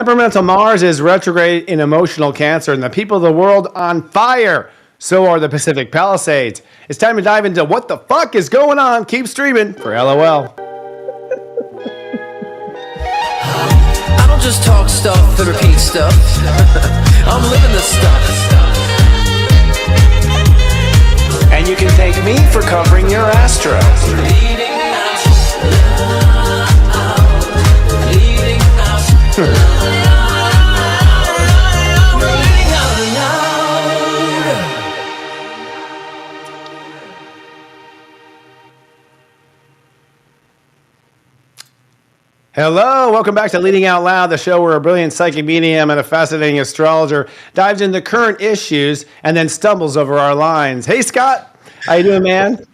Temperamental Mars is retrograde in emotional Cancer, and the people of the world on fire. So are the Pacific Palisades. It's time to dive into what the fuck is going on. Keep streaming for LOL. I don't just talk stuff and repeat stuff. I'm living this stuff. And you can thank me for covering your astro. Leading out. Hello, welcome back to Leading Out Loud, the show where a brilliant psychic medium and a fascinating astrologer dives into current issues and then stumbles over our lines. Hey, Scott, how you doing, man?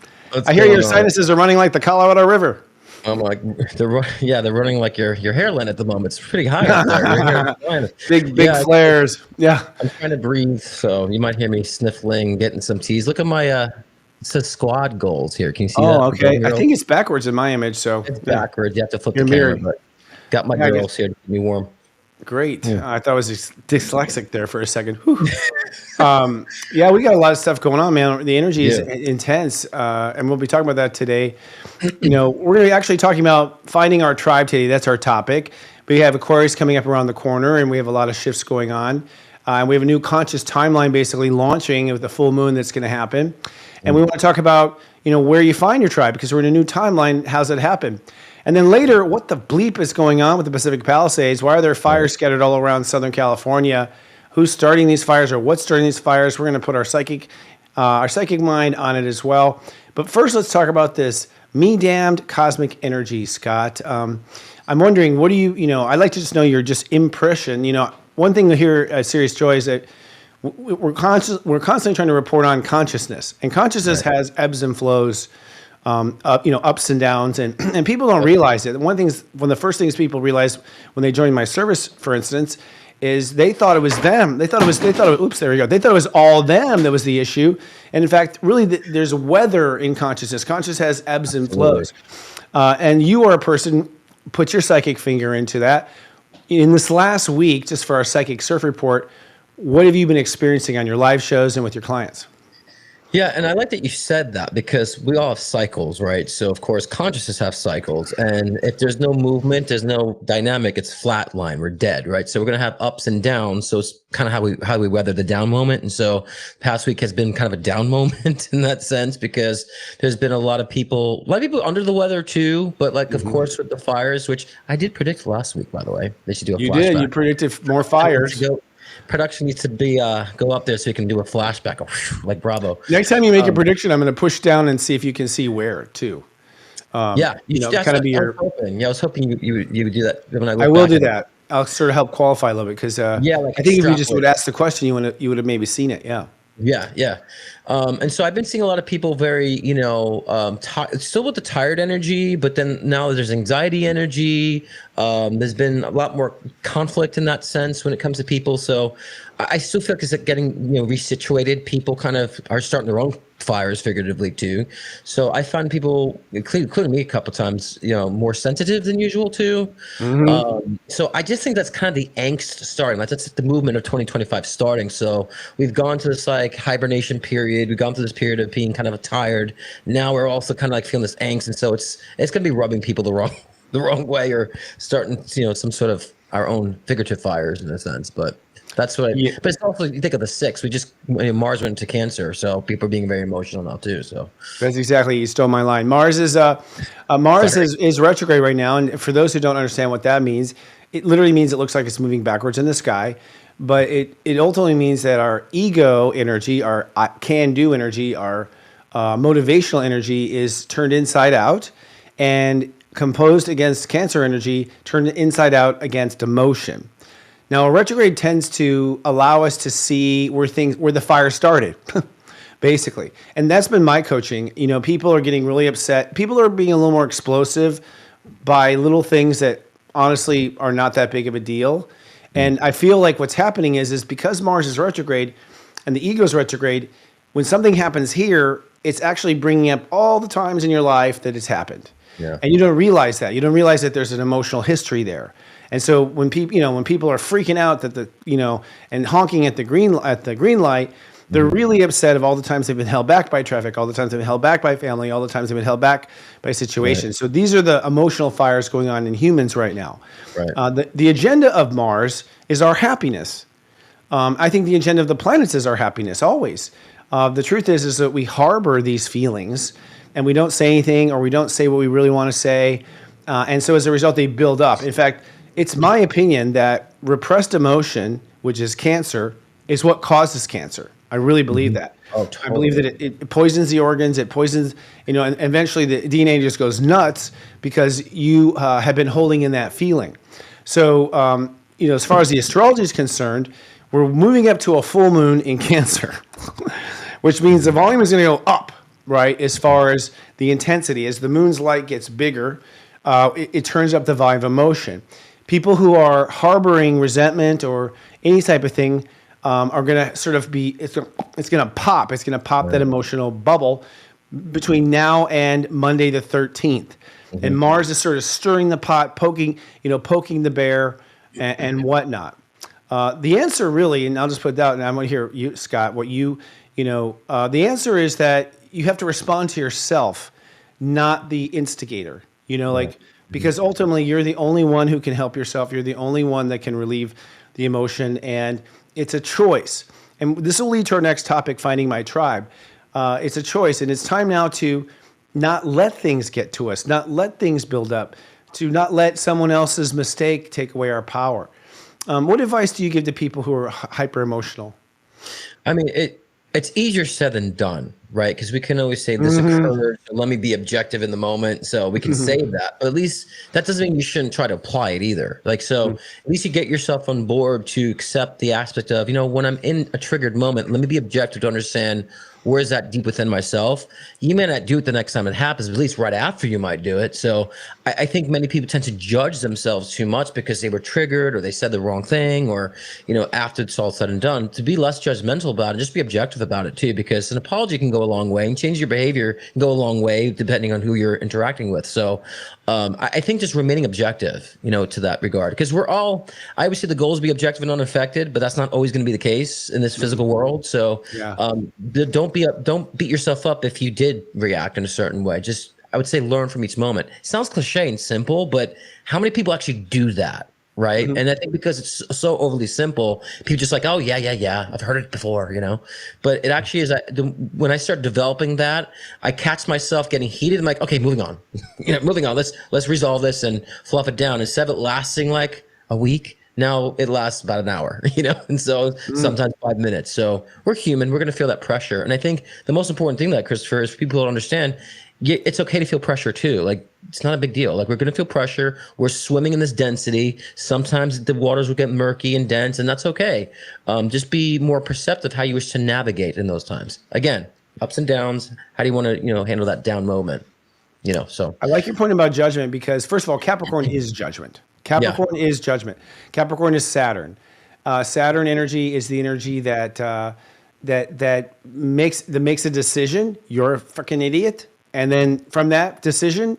I hear your sinuses are running like the Colorado River. I'm like, they're running like your hairline at the moment. It's pretty high up there. big flares. Yeah. I'm trying to breathe, so you might hear me sniffling, getting some teas. Look at my it says squad goals here. Can you see that? Oh, okay. I think it's backwards in my image, so it's backwards. You have to flip the camera, but got my girls here to keep me warm. Great. Yeah. I thought I was dyslexic there for a second. Yeah, we got a lot of stuff going on, man. The energy is intense, and we'll be talking about that today. You know, we're actually talking about finding our tribe today. That's our topic. We have Aquarius coming up around the corner, and we have a lot of shifts going on. We have a new conscious timeline basically launching with the full moon that's going to happen. And we want to talk about, you know, where you find your tribe because we're in a new timeline. How's it happen? And then later, what the bleep is going on with the Pacific Palisades? Why are there fires scattered all around Southern California? Who's starting these fires or what's starting these fires? We're going to put our psychic mind on it as well. But first, let's talk about this me damned cosmic energy, Scott. I'm wondering, what do you know, I'd like to just know your just impression. You know, one thing here at Serious Joy is that we're constantly trying to report on consciousness, and consciousness has ebbs and flows, ups and downs, and people don't realize it. One of the first things people realize when they join my service, for instance, is they thought it was them. They thought it was all them that was the issue. And in fact, really, there's weather in consciousness. Consciousness has ebbs and flows, and you are a person. Put your psychic finger into that. In this last week, just for our psychic surf report, what have you been experiencing on your live shows and with your clients? Yeah, and I like that you said that because we all have cycles, right? So, of course, consciousness have cycles. And if there's no movement, there's no dynamic, it's flat line. We're dead, right? So we're going to have ups and downs. So it's kind of how we weather the down moment. And so past week has been kind of a down moment in that sense because there's been a lot of people under the weather too. But like, of course, with the fires, which I did predict last week, by the way. They should do a flashback. You did. You predicted more fires. Production needs to be go up there so you can do a flashback like Bravo. Next time you make a prediction, I'm going to push down and see if you can see where too. Kind of be your. I was hoping you would do that. When I will do that. I'll sort of help qualify a little bit because I think if you just would ask the question, you would have maybe seen it. Yeah. Yeah. And so I've been seeing a lot of people very, still with the tired energy, but then now there's anxiety energy. There's been a lot more conflict in that sense when it comes to people. So I still feel like it's getting, resituated. People kind of are starting their own fires figuratively too. So I find people, including me a couple of times, more sensitive than usual too. So I just think that's kind of the angst starting. That's the movement of 2025 starting. So we've gone to this like hibernation period. We've gone through this period of being kind of tired. Now we're also kind of like feeling this angst. And so it's going to be rubbing people the wrong way or starting, some sort of our own figurative fires in a sense. But that's what but it's also, you think of the 6, Mars went into Cancer, so people are being very emotional now too. So that's exactly, you stole my line. Mars is retrograde right now, and for those who don't understand what that means, it literally means it looks like it's moving backwards in the sky, but it ultimately means that our ego energy, our can-do energy, our motivational energy is turned inside out, and composed against Cancer energy, turned inside out against emotion. Now, a retrograde tends to allow us to see where the fire started, basically. And that's been my coaching. People are getting really upset. People are being a little more explosive by little things that honestly are not that big of a deal. And I feel like what's happening is because Mars is retrograde and the ego is retrograde, when something happens here, it's actually bringing up all the times in your life that it's happened. Yeah. And you don't realize that. You don't realize that there's an emotional history there. And so when people are freaking out that and honking at the green light, they're really upset of all the times they've been held back by traffic, all the times they've been held back by family, all the times they've been held back by situations. Right. So these are the emotional fires going on in humans right now. Right. The agenda of Mars is our happiness. I think the agenda of the planets is our happiness always. The truth is that we harbor these feelings and we don't say anything, or we don't say what we really want to say. And so as a result, they build up. In fact, it's my opinion that repressed emotion, which is cancer, is what causes cancer. I really believe that. Oh, totally. I believe that it poisons the organs. It poisons, and eventually the DNA just goes nuts because you have been holding in that feeling. So, as far as the astrology is concerned, we're moving up to a full moon in Cancer, which means the volume is going to go up, right? As far as the intensity, as the moon's light gets bigger, it turns up the volume of emotion. People who are harboring resentment or any type of thing are going to sort of it's going to pop. It's going to pop that emotional bubble between now and Monday the 13th. Mm-hmm. And Mars is sort of stirring the pot, poking the bear and whatnot. The answer really, and I'll just put that out, and I want to hear you, Scott, the answer is that you have to respond to yourself, not the instigator, because ultimately you're the only one who can help yourself. You're the only one that can relieve the emotion, and it's a choice. And this will lead to our next topic, finding my tribe. It's a choice, and it's time now to not let things get to us, not let things build up, to not let someone else's mistake take away our power. What advice do you give to people who are hyper emotional? I mean, it's easier said than done, right? Because we can always say this occurred, so let me be objective in the moment, so we can say that. But at least that doesn't mean you shouldn't try to apply it either. At least you get yourself on board to accept the aspect of, when I'm in a triggered moment, let me be objective to understand where is that deep within myself. You may not do it the next time it happens, but at least right after you might do it. So I think many people tend to judge themselves too much because they were triggered or they said the wrong thing, or, after it's all said and done, to be less judgmental about it, just be objective about it too, because an apology can go a long way and change your behavior can go a long way depending on who you're interacting with. So I think just remaining objective, to that regard, because I always say the goal is to be objective and unaffected, but that's not always going to be the case in this physical world. So don't beat yourself up if you did react in a certain way. Just, I would say, learn from each moment. It sounds cliche and simple, but how many people actually do that? Right. Mm-hmm. And I think because it's so overly simple, people just like, oh, yeah. I've heard it before, but it actually is. When I start developing that, I catch myself getting heated. I'm like, okay, moving on, moving on. Let's resolve this and fluff it down. Instead of it lasting like a week, now it lasts about an hour, and so sometimes 5 minutes. So we're human. We're going to feel that pressure. And I think the most important thing that, Christopher, is for people to understand, it's okay to feel pressure too. Like, it's not a big deal. Like, we're going to feel pressure. We're swimming in this density. Sometimes the waters will get murky and dense, and that's okay. Just be more perceptive how you wish to navigate in those times. Again, ups and downs. How do you want to, handle that down moment? So I like your point about judgment, because first of all, Capricorn is judgment. Capricorn is judgment. Capricorn is Saturn. Saturn energy is the energy that makes a decision. You're a freaking idiot. And then from that decision,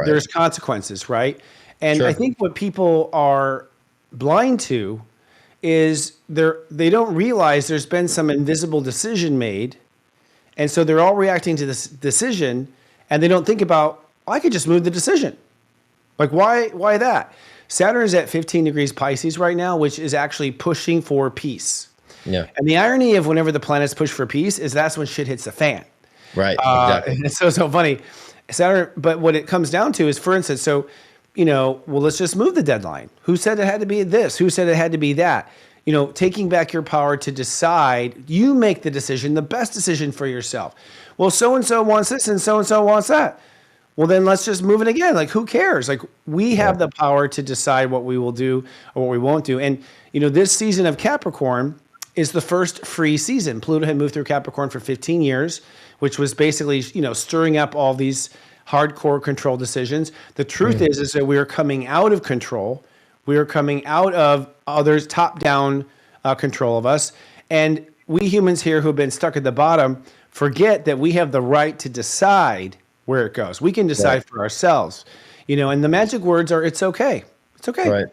there's consequences, right? And I think what people are blind to is they don't realize there's been some invisible decision made. And so they're all reacting to this decision, and they don't think about, I could just move the decision. Like, why that? Saturn is at 15 degrees Pisces right now, which is actually pushing for peace. Yeah. And the irony of whenever the planets push for peace is that's when shit hits the fan. Right. Exactly. And it's so funny. Saturn, but what it comes down to is, for instance, let's just move the deadline. Who said it had to be this? Who said it had to be that? Taking back your power to decide. You make the decision, the best decision for yourself. Well, so-and-so wants this and so-and-so wants that. Well, then let's just move it again. Like, who cares? Like, we have the power to decide what we will do or what we won't do. And, this season of Capricorn is the first free season. Pluto had moved through Capricorn for 15 years, which was basically, stirring up all these hardcore control decisions. The truth is that we are coming out of control. We are coming out of others' top-down control of us. And we humans here who have been stuck at the bottom forget that we have the right to decide where it goes. We can decide for ourselves, and the magic words are, it's okay. It's okay.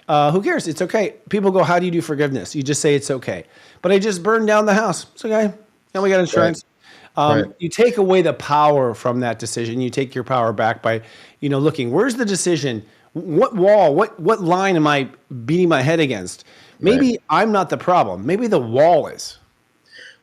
Who cares? It's okay. People go, how do you do forgiveness? You just say it's okay. But I just burned down the house. It's okay. And we got insurance. Right. You take away the power from that decision. You take your power back by, looking, where's the decision? What wall, what line am I beating my head against? Maybe I'm not the problem. Maybe the wall is.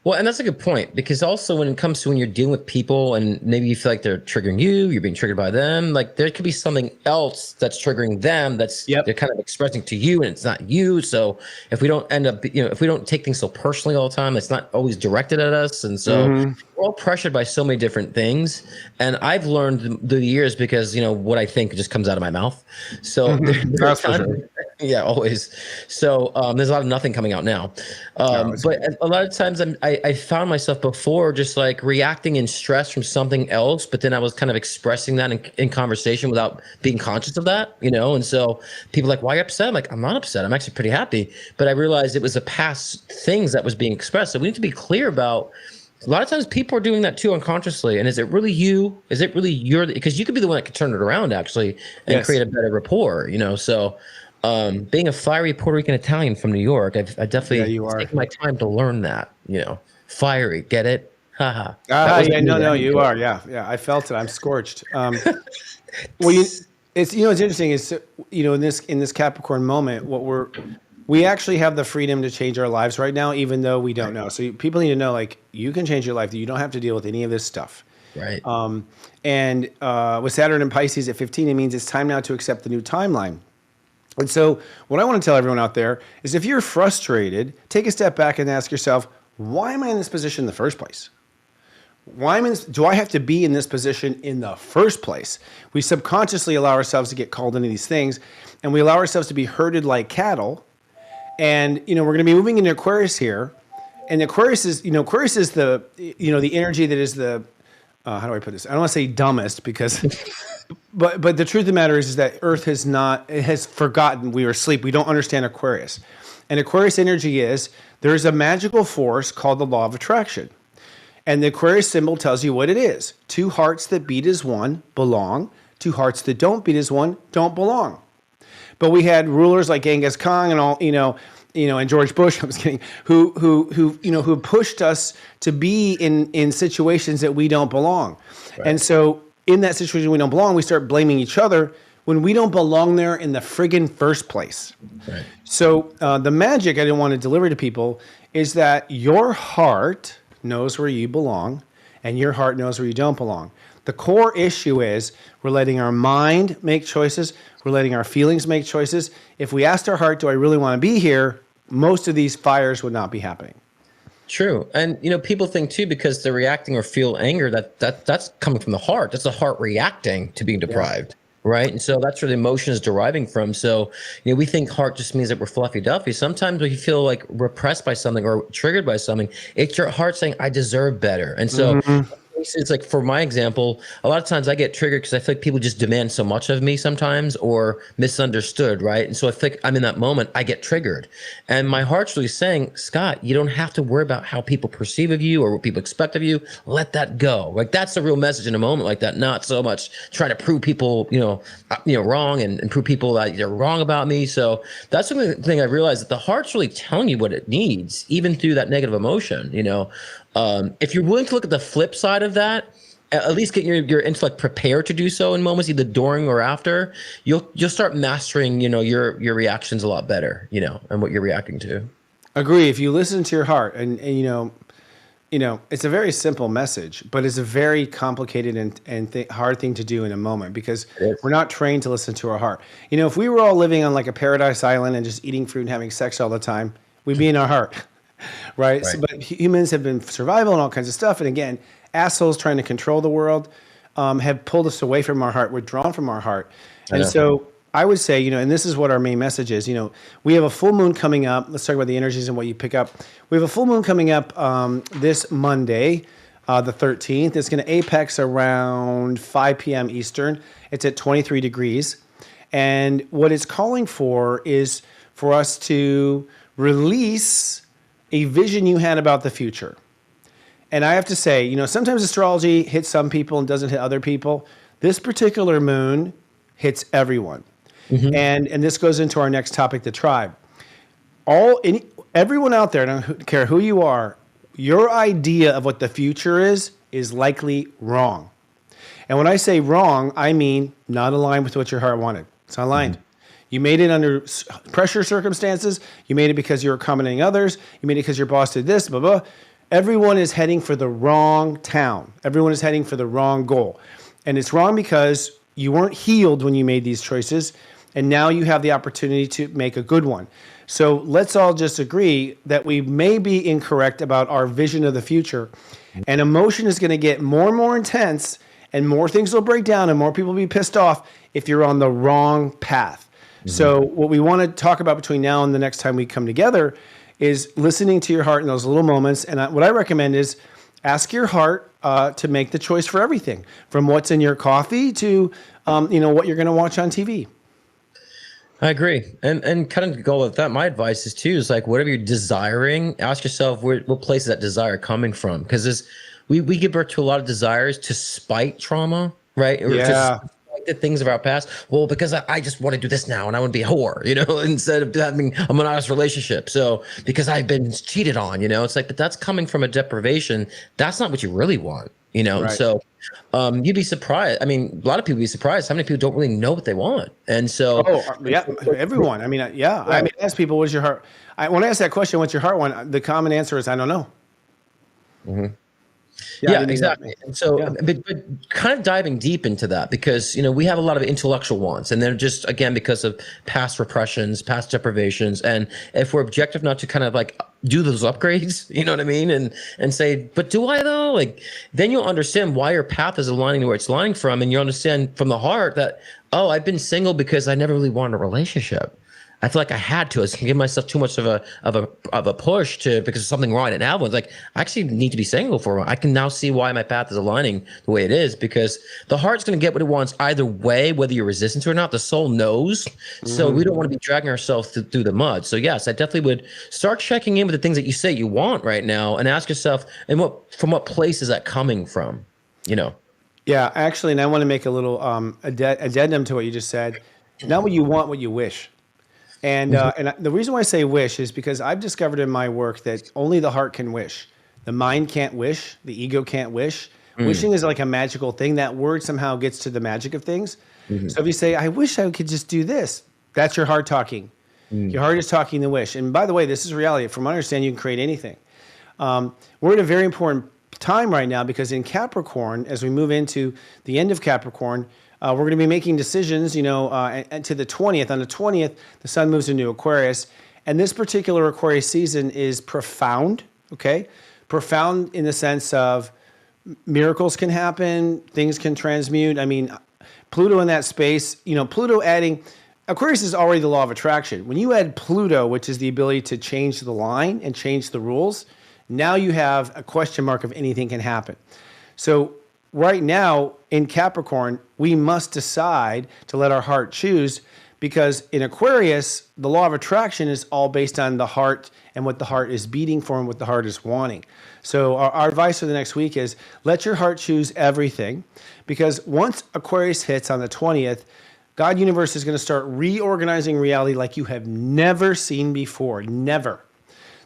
Well, and that's a good point, because also when it comes to when you're dealing with people and maybe you feel like they're triggering you, you're being triggered by them, like there could be something else that's triggering them that's they're kind of expressing to you, and it's not you. So if we don't end up, if we don't take things so personally all the time, it's not always directed at us. And so we're all pressured by so many different things. And I've learned through the years, because, what I think just comes out of my mouth. So That's for sure. Yeah, always. So there's a lot of nothing coming out now. But a lot of times I found myself before just like reacting in stress from something else, but then I was kind of expressing that in conversation without being conscious of that, and so people are like, why are you upset? I'm like, I'm not upset. I'm actually pretty happy. But I realized it was a past things that was being expressed. So we need to be clear about, a lot of times people are doing that too unconsciously. And is it really you? Is it really because you could be the one that could turn it around actually and create a better rapport, So being a fiery Puerto Rican Italian from New York, I definitely taken my time to learn that, fiery, get it? Haha. No, you are. Yeah. I felt it. I'm scorched. Well, it's interesting is, in this Capricorn moment, we actually have the freedom to change our lives right now, even though we don't know. So people need to know, like, you can change your life. You don't have to deal with any of this stuff. Right. And with Saturn and Pisces at 15, it means it's time now to accept the new timeline. And so what I want to tell everyone out there is, if you're frustrated, take a step back and ask yourself, why am I in this position in the first place? Do I have to be in this position in the first place? We subconsciously allow ourselves to get called into these things, and we allow ourselves to be herded like cattle. And, we're going to be moving into Aquarius here. And Aquarius is the, the energy that is the, how do I put this? I don't want to say dumbest, because, but the truth of the matter is that Earth has forgotten we were asleep. We don't understand Aquarius. And Aquarius energy is, there's a magical force called the law of attraction. And the Aquarius symbol tells you what it is. 2 hearts that beat as one belong. 2 hearts that don't beat as one don't belong. But we had rulers like Genghis Khan and all, and George Bush, I was kidding, who pushed us to be in situations that we don't belong. Right. And so in that situation we don't belong, we start blaming each other when we don't belong there in the friggin' first place. Right. So the magic I didn't want to deliver to people is that your heart knows where you belong, and your heart knows where you don't belong. The core issue is we're letting our mind make choices. We're letting our feelings make choices. If we asked our heart, do I really want to be here? Most of these fires would not be happening. True. And, people think too, because they're reacting or feel anger, that's coming from the heart. That's the heart reacting to being deprived. Right. And so that's where the emotion is deriving from. So, we think heart just means that we're fluffy duffy. Sometimes when you feel like repressed by something or triggered by something, it's your heart saying, I deserve better. And so it's like, for my example, a lot of times I get triggered because I feel like people just demand so much of me sometimes, or misunderstood, right? And so I think I'm in that moment, I get triggered. And my heart's really saying, Scott, you don't have to worry about how people perceive of you or what people expect of you. Let that go. Like, that's the real message in a moment like that. Not so much trying to prove people, wrong and prove people that they're wrong about me. So that's the thing I realized, that the heart's really telling you what it needs, even through that negative emotion, If you're willing to look at the flip side of that, at least get your intellect prepared to do so in moments, either during or after, you'll start mastering, your reactions a lot better, and what you're reacting to. Agree. If you listen to your heart, and it's a very simple message, but it's a very complicated and hard thing to do in a moment, because we're not trained to listen to our heart. If we were all living on like a paradise island and just eating fruit and having sex all the time, we'd be in our heart. Right. So, but humans have been survival and all kinds of stuff. And again, assholes trying to control the world have pulled us away from our heart. We're drawn from our heart. And so I would say, and this is what our main message is, we have a full moon coming up. Let's talk about the energies and what you pick up. We have a full moon coming up this Monday, the 13th. It's going to apex around 5 p.m. Eastern. It's at 23 degrees. And what it's calling for is for us to release a vision you had about the future. And I have to say, sometimes astrology hits some people and doesn't hit other people. This particular moon hits everyone. And this goes into our next topic, the tribe. Everyone out there, I don't care who you are, your idea of what the future is likely wrong. And when I say wrong, I mean not aligned with what your heart wanted. It's not aligned. You made it under pressure circumstances. You made it because you were accommodating others. You made it because your boss did this, blah, blah. Everyone is heading for the wrong town. Everyone is heading for the wrong goal. And it's wrong because you weren't healed when you made these choices. And now you have the opportunity to make a good one. So let's all just agree that we may be incorrect about our vision of the future. And emotion is going to get more and more intense, and more things will break down, and more people will be pissed off if you're on the wrong path. So what we want to talk about between now and the next time we come together is listening to your heart in those little moments. And what I recommend is ask your heart to make the choice for everything, from what's in your coffee to what you're going to watch on TV. I agree. And kind of go with that, my advice is like, whatever you're desiring, ask yourself what place is that desire coming from? Because we give birth to a lot of desires to spite trauma, right? Or Yeah. the things of our past. Well, because I just want to do this now and I want to be a whore, instead of having a monogamous relationship. So because I've been cheated on, it's like, but that's coming from a deprivation. That's not what you really want, Right. So you'd be surprised. I mean, a lot of people be surprised how many people don't really know what they want. And so, everyone. I mean, Right. I mean, ask people, what's your heart? When I ask that question, what's your heart want? The common answer is, I don't know. Yeah, exactly. And so, but kind of diving deep into that, because, we have a lot of intellectual wants, and they're just, again, because of past repressions, past deprivations. And if we're objective not to kind of like do those upgrades, you know what I mean? And say, but do I though? Like, then you'll understand why your path is aligning to where it's aligning from. And you understand from the heart that, oh, I've been single because I never really wanted a relationship. I feel like I had to. I was giving myself too much of a push because of something wrong I didn't have one. It's like, I actually need to be single for a while. I can now see why my path is aligning the way it is, because the heart's going to get what it wants either way, whether you're resistant to it or not. The soul knows. So we don't want to be dragging ourselves through the mud. So yes, I definitely would start checking in with the things that you say you want right now, and ask yourself, from what place is that coming from? Yeah, actually, and I want to make a little addendum to what you just said. Not what you want, what you wish. And the reason why I say wish is because I've discovered in my work that only the heart can wish. The mind can't wish. The ego can't wish. Wishing is like a magical thing. That word somehow gets to the magic of things. So if you say, I wish I could just do this, that's your heart talking. Your heart is talking the wish. And by the way, this is reality. From my understanding, you can create anything. We're at a very important time right now, because in Capricorn, as we move into the end of Capricorn, we're going to be making decisions, and to the 20th. On the 20th, the sun moves into Aquarius. And this particular Aquarius season is profound, okay? Profound in the sense of miracles can happen, things can transmute. I mean, Pluto in that space, Pluto adding, Aquarius is already the law of attraction. When you add Pluto, which is the ability to change the line and change the rules, now you have a question mark of anything can happen. So right now in Capricorn, we must decide to let our heart choose, because in Aquarius, the law of attraction is all based on the heart and what the heart is beating for and what the heart is wanting. So our advice for the next week is let your heart choose everything, because once Aquarius hits on the 20th, God Universe is going to start reorganizing reality like you have never seen before. Never.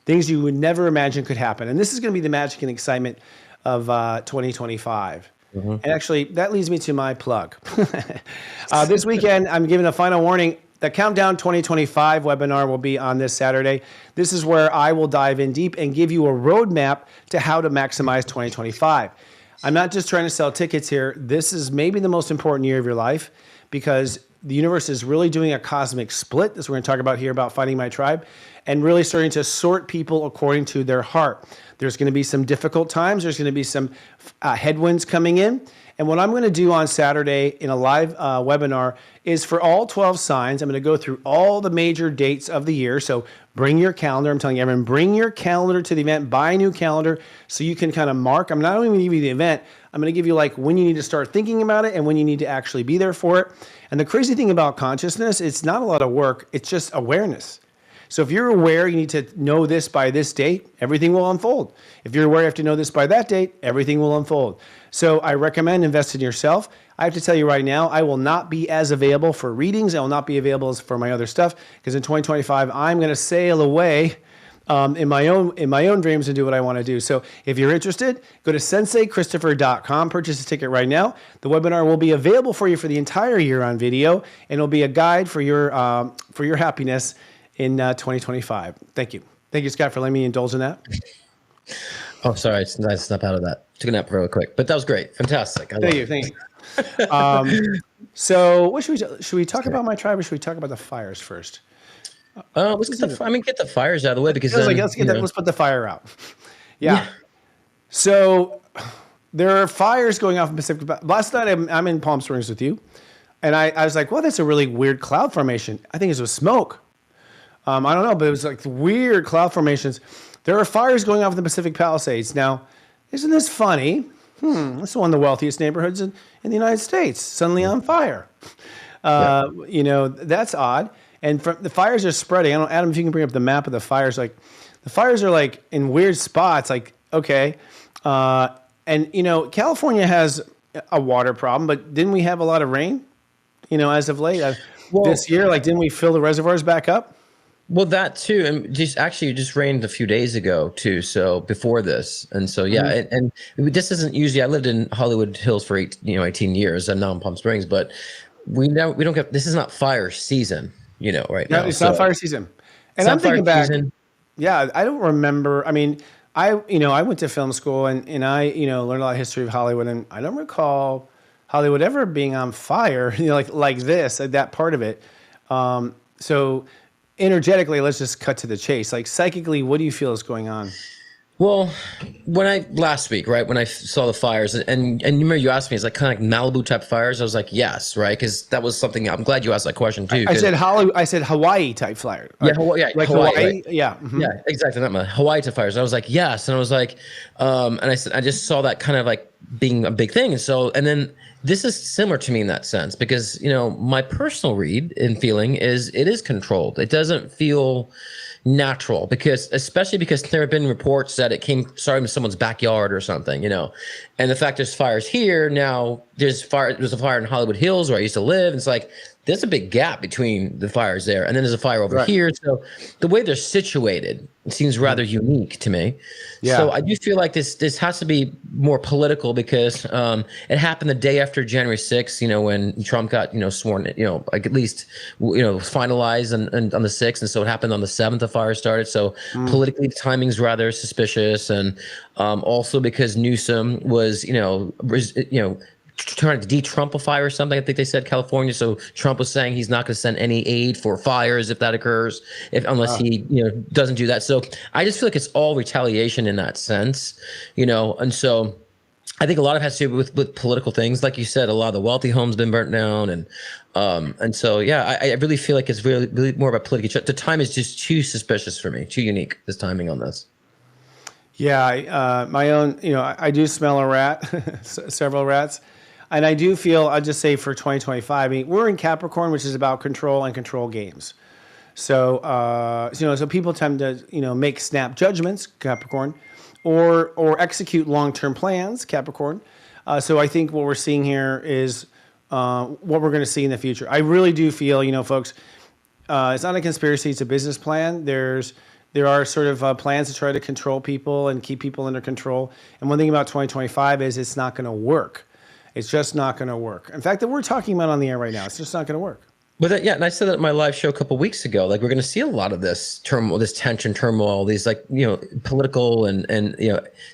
Things you would never imagine could happen. And this is going to be the magic and excitement of 2025. And actually, that leads me to my plug. This weekend, I'm giving a final warning. The Countdown 2025 webinar will be on this Saturday. This is where I will dive in deep and give you a roadmap to how to maximize 2025. I'm not just trying to sell tickets here. This is maybe the most important year of your life, because the universe is really doing a cosmic split. This we're going to talk about here, about finding my tribe, and really starting to sort people according to their heart. There's going to be some difficult times. There's going to be some headwinds coming in. And what I'm going to do on Saturday in a live webinar is for all 12 signs, I'm going to go through all the major dates of the year. So bring your calendar. I'm telling you, everyone, bring your calendar to the event. Buy a new calendar so you can kind of mark. I'm not only going to give you the event, I'm going to give you like when you need to start thinking about it and when you need to actually be there for it. And the crazy thing about consciousness, it's not a lot of work. It's just awareness. So if you're aware you need to know this by this date, everything will unfold. If you're aware you have to know this by that date, everything will unfold. So I recommend invest in yourself. I have to tell you right now, I will not be as available for readings. I will not be available for my other stuff because in 2025, I'm going to sail away in my own dreams and do what I want to do. So if you're interested, go to senseiChristopher.com, purchase a ticket right now. The webinar will be available for you for the entire year on video, and it'll be a guide for your happiness in 2025. Thank you. Thank you, Scott, for letting me indulge in that. Oh, sorry. It's nice to snap out of that. Took a nap real quick, but that was great. Fantastic. Thank you. So what should we talk about my tribe, or should we talk about the fires first? Let's get the fires out of the way because let's put the fire out. Yeah. So there are fires going off in Pacific. Last night I'm in Palm Springs with you, and I was like, well, that's a really weird cloud formation. I think it was smoke. I don't know, but it was like weird cloud formations. There are fires going off in the Pacific Palisades. Now, isn't this funny? This is one of the wealthiest neighborhoods in the United States, suddenly on fire. That's odd. And the fires are spreading. I don't know, Adam, if you can bring up the map of the fires. Like, the fires are like in weird spots. Like, okay. And California has a water problem, but didn't we have a lot of rain, as of late? This year? Like, didn't we fill the reservoirs back up? Well, that too, and just rained a few days ago too. So before this, and so and this isn't usually. I lived in Hollywood Hills for 18 years, and now in Palm Springs. But we don't get. This is not fire season, right now. It's not fire season. And I'm thinking back. Yeah, I don't remember. I mean, I went to film school and I learned a lot of history of Hollywood, and I don't recall Hollywood ever being on fire. Like this, like that part of it. So. Energetically, let's just cut to the chase. Like psychically, what do you feel is going on? Well, last week, right, when I saw the fires, and you remember you asked me, is like kind of like Malibu type fires? I was like, yes, right, because that was something. I'm glad you asked that question too. I said Hawaii type fire. Yeah, Hawaii. Right? Yeah, mm-hmm. Yeah, exactly. Not my Hawaii type fires. And I was like, yes, and I was like, and I said, I just saw that kind of like being a big thing, and then. This is similar to me in that sense because, my personal read and feeling is it is controlled. It doesn't feel natural especially because there have been reports that it started in someone's backyard or something, and the fact there's fires here now, there's a fire in Hollywood Hills where I used to live. It's like, there's a big gap between the fires there. And then there's a fire over here. So the way they're situated, it seems rather unique to me. Yeah. So I do feel like this has to be more political because it happened the day after January 6th, when Trump got, sworn, like at least, finalized and on the 6th. And so it happened on the 7th, the fire started. So politically, the timing's rather suspicious. And also because Newsom was, trying to de-Trumpify or something. I think they said California. So Trump was saying he's not going to send any aid for fires if that occurs, unless he doesn't do that. So I just feel like it's all retaliation in that sense, and so I think a lot of it has to do with political things. Like you said, a lot of the wealthy homes been burnt down. And so, I really feel like it's really, really more about political. The time is just too suspicious for me, too unique, this timing on this. Yeah, my own, I do smell a rat, several rats. And I do feel, I'll just say for 2025, I mean, we're in Capricorn, which is about control and control games. So, so people tend to, make snap judgments, Capricorn, or execute long-term plans, Capricorn. So I think what we're seeing here is what we're going to see in the future. I really do feel, folks, it's not a conspiracy, it's a business plan. There are sort of plans to try to control people and keep people under control. And one thing about 2025 is it's not going to work. It's just not going to work. In fact, that we're talking about on the air right now, it's just not going to work. But and I said that in my live show a couple of weeks ago. Like, we're going to see a lot of this turmoil, this tension, turmoil, these political and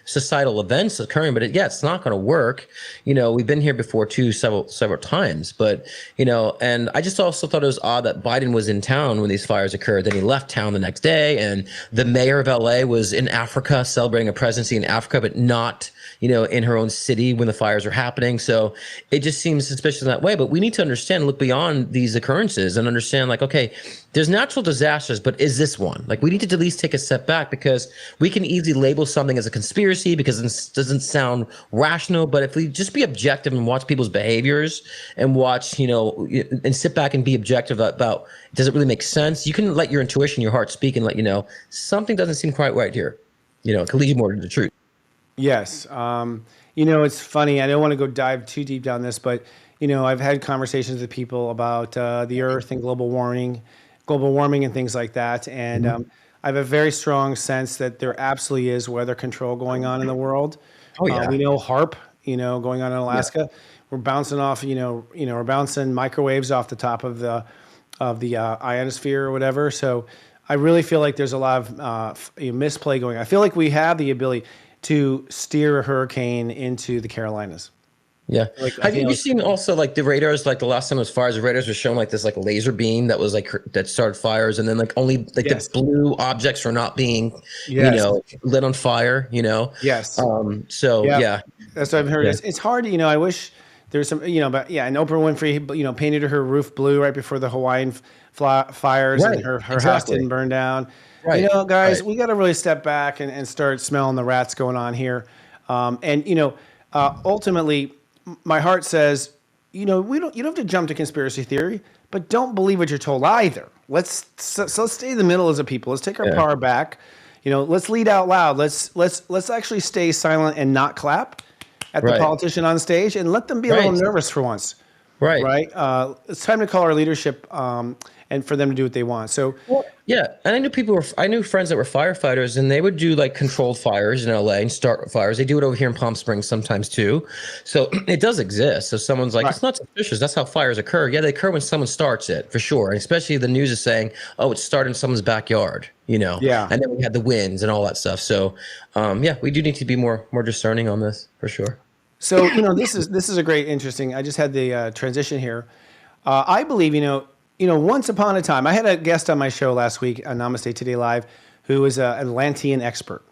societal events occurring. But it's not going to work. We've been here before too, several times. But and I just also thought it was odd that Biden was in town when these fires occurred. Then he left town the next day, and the mayor of LA was in Africa celebrating a presidency in Africa, but not in her own city when the fires are happening. So it just seems suspicious in that way. But we need to understand, look beyond these occurrences occurrences and understand like, okay, there's natural disasters, but is this one? Like, we need to at least take a step back, because we can easily label something as a conspiracy because it doesn't sound rational. But if we just be objective and watch people's behaviors and watch, and sit back and be objective about, does it really make sense? You can let your intuition, your heart speak and let you know something doesn't seem quite right here. It can lead you more to the truth. Yes. It's funny. I don't want to go dive too deep down this, but I've had conversations with people about the Earth and global warming and things like that. And I have a very strong sense that there absolutely is weather control going on in the world. Oh yeah. We know HARP, going on in Alaska. Yeah. We're bouncing off, we're bouncing microwaves off the top of the ionosphere or whatever. So I really feel like there's a lot of misplay going on. I feel like we have the ability to steer a hurricane into the Carolinas. Yeah. Have you seen also like the radars, like the last time it was fires, the radars were showing like this like laser beam that was like that started fires, and then like only like the blue objects were not being lit on fire, Yes. So yeah. That's what I've heard. Yeah. It's hard, I wish there's some, but yeah, and Oprah Winfrey, painted her roof blue right before the Hawaiian fires, and her house didn't burn down. Right. Guys, we got to really step back and start smelling the rats going on here. Ultimately, my heart says, you don't have to jump to conspiracy theory, but don't believe what you're told either. Let's stay in the middle as a people. Let's take our power back. Let's lead out loud. Let's actually stay silent and not clap at the politician on stage, and let them be a little nervous for once. Right. It's time to call our leadership and for them to do what they want. So yeah, and I knew friends that were firefighters, and they would do like controlled fires in LA and start fires. They do it over here in Palm Springs sometimes too. So it does exist. So someone's like, it's not suspicious. That's how fires occur. Yeah, they occur when someone starts it, for sure. And especially the news is saying, oh, it started in someone's backyard, Yeah. And then we had the winds and all that stuff. So we do need to be more discerning on this, for sure. So, this is a great, interesting, I just had the transition here. I believe, once upon a time, I had a guest on my show last week on Namaste Today Live, who is an Atlantean expert.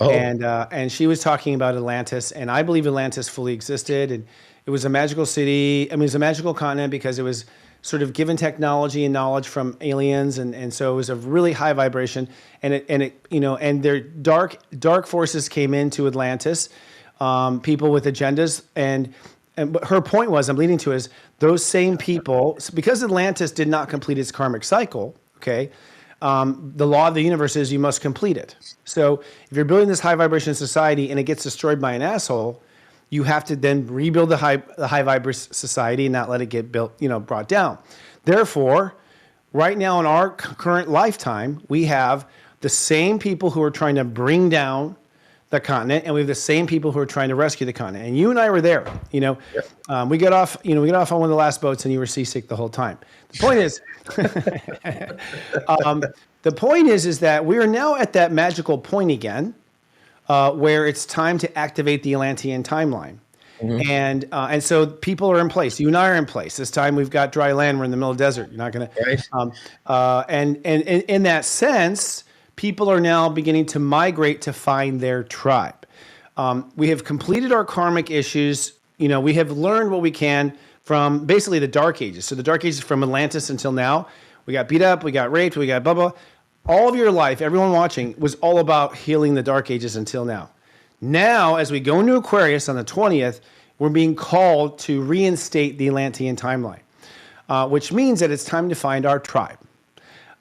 Oh. And she was talking about Atlantis, and I believe Atlantis fully existed, and it was a magical city. I mean, it was a magical continent because it was sort of given technology and knowledge from aliens, and so it was a really high vibration, and their dark forces came into Atlantis. People with agendas, and her point was, I'm leading to, is those same people, because Atlantis did not complete its karmic cycle, okay, the law of the universe is you must complete it. So if you're building this high vibration society and it gets destroyed by an asshole, you have to then rebuild the high vibrant society and not let it get built, brought down. Therefore, right now in our current lifetime, we have the same people who are trying to bring down the continent, and we have the same people who are trying to rescue the continent. And you and I were there. We got off. We got off on one of the last boats, and you were seasick the whole time. The point is, that we are now at that magical point again, where it's time to activate the Atlantean timeline. Mm-hmm. And so people are in place. You and I are in place. This time we've got dry land. We're in the middle of the desert. You're not going to. And in that sense, people are now beginning to migrate to find their tribe. We have completed our karmic issues. We have learned what we can from basically the Dark Ages. So the Dark Ages from Atlantis until now. We got beat up, we got raped, we got blah, blah. All of your life, everyone watching, was all about healing the Dark Ages until now. Now, as we go into Aquarius on the 20th, we're being called to reinstate the Atlantean timeline, which means that it's time to find our tribe.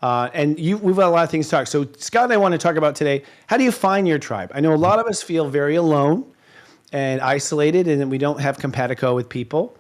We've got a lot of things to talk. So Scott and I want to talk about today, how do you find your tribe? I know a lot of us feel very alone and isolated, and we don't have simpatico with people.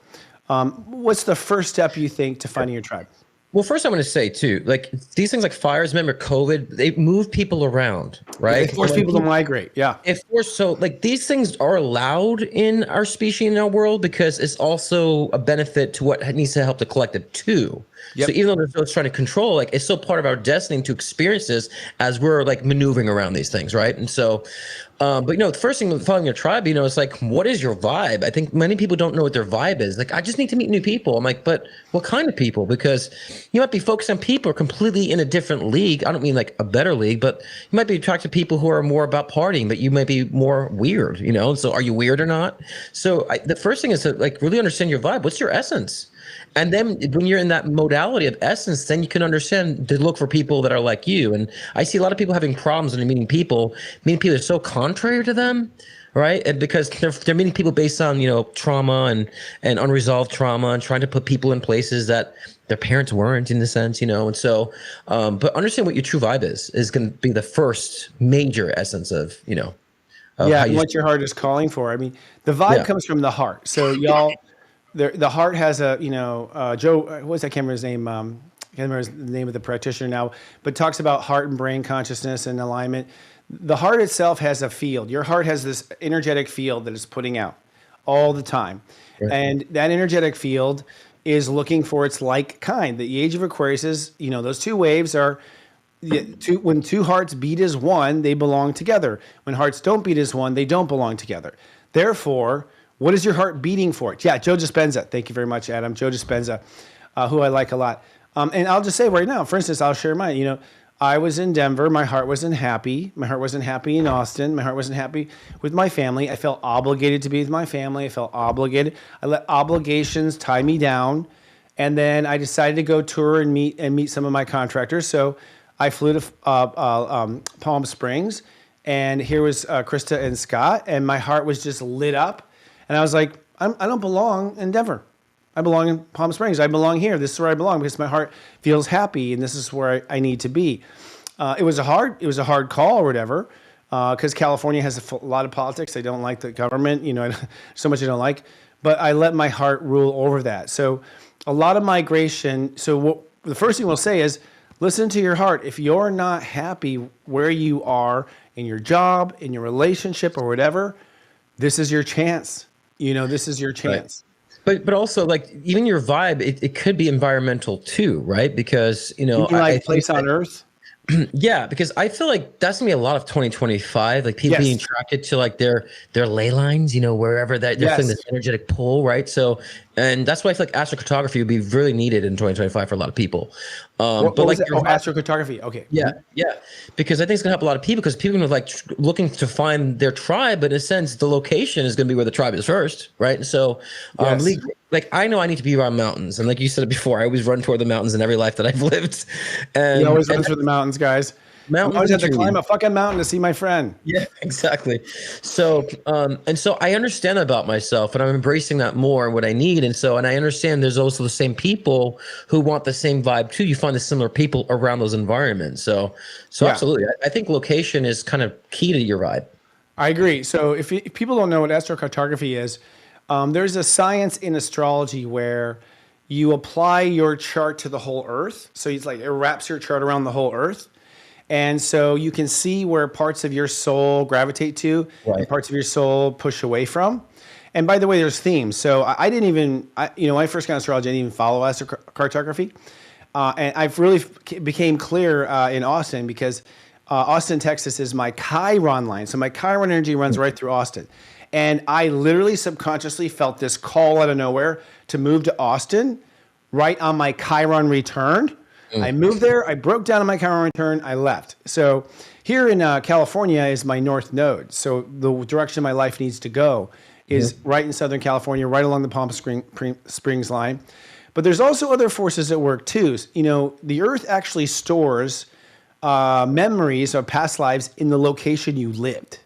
What's the first step you think to finding your tribe? Well, first I'm going to say too, like these things like fires, remember COVID, they move people around, right? They force people to migrate. Yeah. So like these things are allowed in our species, in our world, because it's also a benefit to what needs to help the collective too. Yep. So even though there's those trying to control, like it's still part of our destiny to experience this as we're like maneuvering around these things, right? And so, but the first thing with following your tribe, it's like, what is your vibe? I think many people don't know what their vibe is. Like, I just need to meet new people. I'm like, but what kind of people? Because you might be focused on people who are completely in a different league. I don't mean like a better league, but you might be attracted to people who are more about partying, but you might be more weird, So are you weird or not? So the first thing is to like really understand your vibe. What's your essence? And then when you're in that modality of essence, then you can understand to look for people that are like you. And I see a lot of people having problems when they're meeting people that are so contrary to them, right? And because they're meeting people based on, trauma and unresolved trauma, and trying to put people in places that their parents weren't, in the sense, and so but understand what your true vibe is going to be the first major essence of how you, what your heart is calling for. I mean, the vibe comes from the heart. So y'all, the heart has a, Joe, I can't remember his name. I can't remember the name of the practitioner now, but talks about heart and brain consciousness and alignment. The heart itself has a field. Your heart has this energetic field that it's putting out all the time. Right. And that energetic field is looking for its like kind. The age of Aquarius is, those two waves are, when two hearts beat as one, they belong together. When hearts don't beat as one, they don't belong together. Therefore, what is your heart beating for? Yeah, Joe Dispenza. Thank you very much, Adam. Joe Dispenza, who I like a lot. And I'll just say right now, for instance, I'll share mine. I was in Denver. My heart wasn't happy. My heart wasn't happy in Austin. My heart wasn't happy with my family. I felt obligated to be with my family. I felt obligated. I let obligations tie me down. And then I decided to go tour and meet some of my contractors. So I flew to Palm Springs, and here was Krista and Scott, and my heart was just lit up. And I was like, I don't belong in Denver. I belong in Palm Springs. I belong here. This is where I belong because my heart feels happy, and this is where I need to be. It was a hard call or whatever, because California has a lot of politics. I don't like the government, so much I don't like. But I let my heart rule over that. So a lot of migration. So the first thing we'll say is, listen to your heart. If you're not happy where you are in your job, in your relationship, or whatever, this is your chance. This is your chance. Right. But also, like, even your vibe, it could be environmental too, right? Because I place on Earth. Yeah, because I feel like that's gonna be a lot of 2025, like people being attracted to like their ley lines, wherever they're feeling this energetic pull, right? So, and that's why I feel like astrocartography would be really needed in 2025 for a lot of people. Astrocartography. Okay. Yeah, because I think it's gonna help a lot of people, because people are like looking to find their tribe, but in a sense, the location is gonna be where the tribe is first, right? So, like I know I need to be around mountains, and like you said before, I always run toward the mountains in every life that I've lived. And you always run through the mountains, guys. I always have to climb a fucking mountain to see my friend. Yeah, exactly. So, and so I understand about myself, and I'm embracing that more, what I need. And I understand there's also the same people who want the same vibe too. You find the similar people around those environments. So absolutely. I think location is kind of key to your vibe. I agree. So if people don't know what astrocartography is, there's a science in astrology where you apply your chart to the whole Earth. So it's like it wraps your chart around the whole Earth. And so you can see where parts of your soul gravitate to and parts of your soul push away from. And by the way, there's themes. So when I first got into astrology, I didn't even follow astrocartography. And I've really became clear in Austin, because Austin, Texas is my Chiron line. So my Chiron energy runs right through Austin. And I literally subconsciously felt this call out of nowhere to move to Austin right on my Chiron return. I moved there. I broke down on my Chiron return. I left. So here in California is my north node. So the direction my life needs to go is right in Southern California, right along the Palm Springs line. But there's also other forces at work too. The Earth actually stores memories of past lives in the location you lived.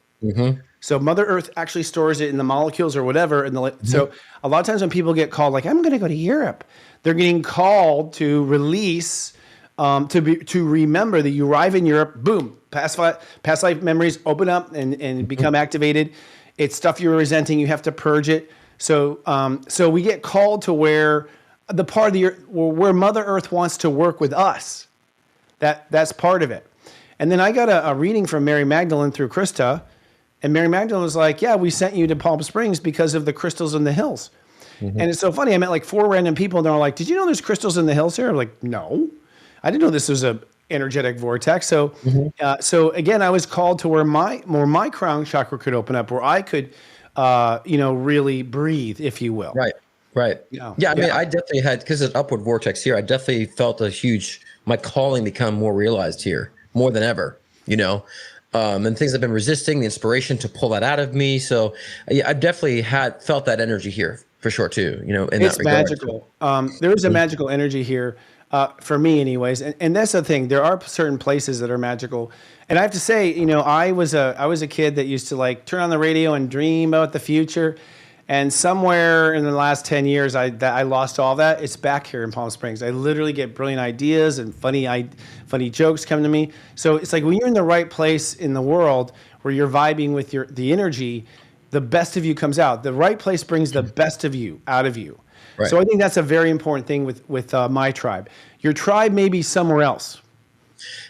So Mother Earth actually stores it in the molecules or whatever. So a lot of times when people get called, like, I'm going to go to Europe, they're getting called to release, to remember that you arrive in Europe, boom, past life memories open up and become activated. It's stuff you're resenting. You have to purge it. So we get called to where the part of the earth where Mother Earth wants to work with us. That's part of it. And then I got a reading from Mary Magdalene through Krista. And Mary Magdalene was like, yeah, we sent you to Palm Springs because of the crystals in the hills. And it's so funny. I met like 4 random people, and they're like, did you know there's crystals in the hills here? I'm like, no, I didn't know this was a energetic vortex. So so again, I was called to where my crown chakra could open up, where I could, really breathe, if you will. Right. Yeah. I mean, I definitely had, because of upward vortex here, I definitely felt my calling become more realized here, more than ever, and things I've been resisting, the inspiration to pull that out of me. So yeah, I've definitely felt that energy here for sure too, you know, in It's that regard. magical. There is a magical energy here, for me, anyways. And that's the thing. There are certain places that are magical. And I have to say, you know, I was a kid that used to like turn on the radio and dream about the future. And somewhere in the last 10 years, I lost all that. It's back here in Palm Springs. I literally get brilliant ideas and funny jokes come to me. So it's like when you're in the right place in the world where you're vibing with the energy, the best of you comes out. The right place brings the best of you out of you. Right. So I think that's a very important thing with my tribe. Your tribe may be somewhere else.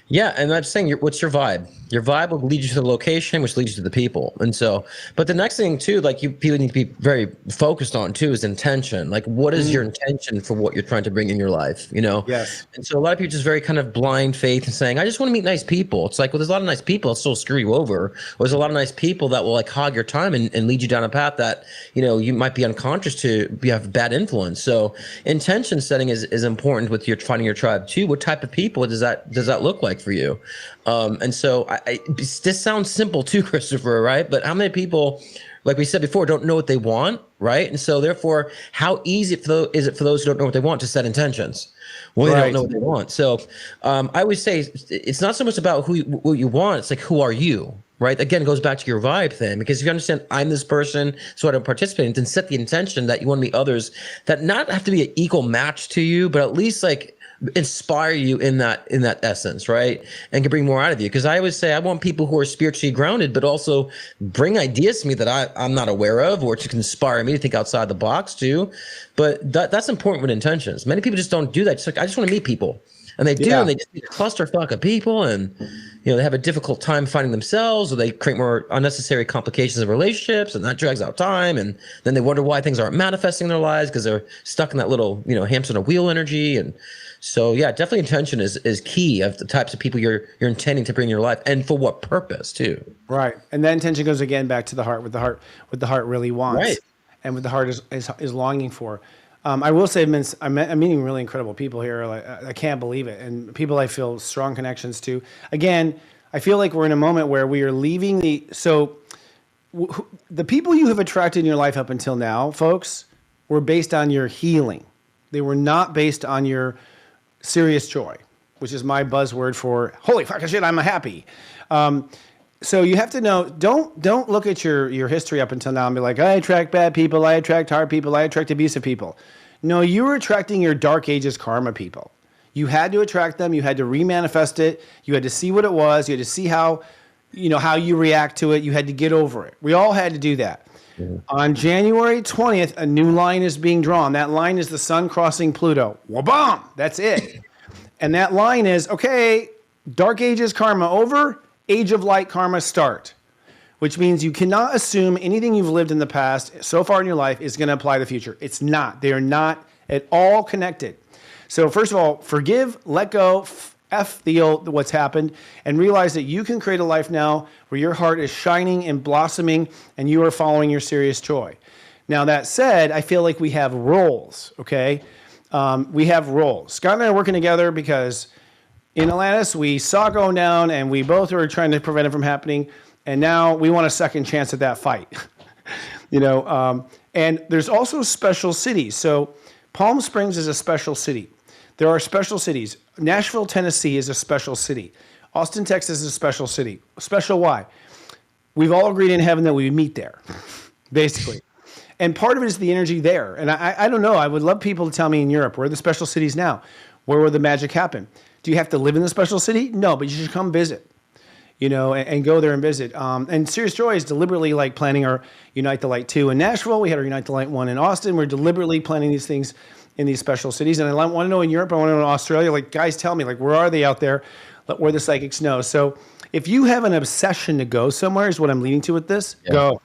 Yeah, and I'm saying, what's your vibe? Your vibe will lead you to the location, which leads you to the people. And so, but the next thing too, like people need to be very focused on too, is intention. Like, what is your intention for what you're trying to bring in your life? You know? Yes. And so a lot of people just very kind of blind faith and saying, I just want to meet nice people. It's like, well, there's a lot of nice people that still screw you over. Or there's a lot of nice people that will like hog your time and lead you down a path that, you know, you might be unconscious to have bad influence. So intention setting is important with finding your tribe too. What type of people does that look like for you? And so this sounds simple too, Christopher, right? But how many people, like we said before, don't know what they want, right? And so therefore, how easy is it for those who don't know what they want to set intentions? Well, they don't know what they want. So I always say it's not so much about who you want. It's like, who are you? Right. Again, it goes back to your vibe thing, because if you understand I'm this person, so I don't participate, then set the intention that you want to meet others that not have to be an equal match to you, but at least like inspire you in that essence, right? And can bring more out of you. Because I always say I want people who are spiritually grounded, but also bring ideas to me that I'm not aware of, or to inspire me to think outside the box too. But that's important with intentions. Many people just don't do that. Just like, I just want to meet people. And they do, and they just need a clusterfuck of people, and you know, they have a difficult time finding themselves, or they create more unnecessary complications in relationships, and that drags out time, and then they wonder why things aren't manifesting in their lives because they're stuck in that little, you know, hamster on a wheel energy. And so yeah, definitely intention is key of the types of people you're intending to bring in your life, and for what purpose too. Right. And that intention goes again back to the heart, what the heart really wants, right, and what the heart is longing for. I will say, I'm meeting really incredible people here. Like, I can't believe it. And people I feel strong connections to. Again, I feel like we're in a moment where we are leaving the people you have attracted in your life up until now, folks, were based on your healing. They were not based on your serious joy, which is my buzzword for holy fucking shit, I'm happy. So you have to know, don't look at your history up until now and be like, I attract bad people, I attract hard people, I attract abusive people. No, you were attracting your dark ages karma people. You had to attract them, you had to remanifest it, you had to see what it was, you had to see how you react to it, you had to get over it. We all had to do that. On January 20th, a new line is being drawn. That line is the sun crossing Pluto. Wabam! That's it. And that line is, okay, dark ages karma over, age of light karma start, which means you cannot assume anything you've lived in the past so far in your life is going to apply to the future. It's not. They are not at all connected. So first of all, forgive, let go, F what's happened, and realize that you can create a life now where your heart is shining and blossoming and you are following your serious joy. Now that said, I feel like we have roles, okay? We have roles. Scott and I are working together because in Atlantis, we saw it going down, and we both were trying to prevent it from happening. And now we want a second chance at that fight, and there's also special cities. So Palm Springs is a special city. There are special cities. Nashville, Tennessee is a special city. Austin, Texas is a special city. Special why? We've all agreed in heaven that we would meet there, basically. And part of it is the energy there. And I don't know. I would love people to tell me in Europe, where are the special cities now? Where will the magic happen? Do you have to live in the special city? No, but you should come visit, and go there and visit. And Serious Joy is deliberately like planning our Unite the Light 2 in Nashville. We had our Unite the Light 1 in Austin. We're deliberately planning these things in these special cities. And I want to know in Europe, I want to know in Australia, like, guys, tell me, like, where are they out there? Where the psychics know. So if you have an obsession to go somewhere, is what I'm leading to with this, go.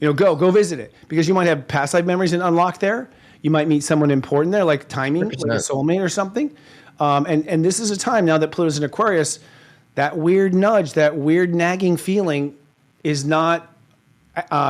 Go visit it, because you might have past life memories and unlock there. You might meet someone important there, like timing, 100%. Like a soulmate or something. And this is a time now that Pluto's in Aquarius, that weird nudge, that weird nagging feeling is not,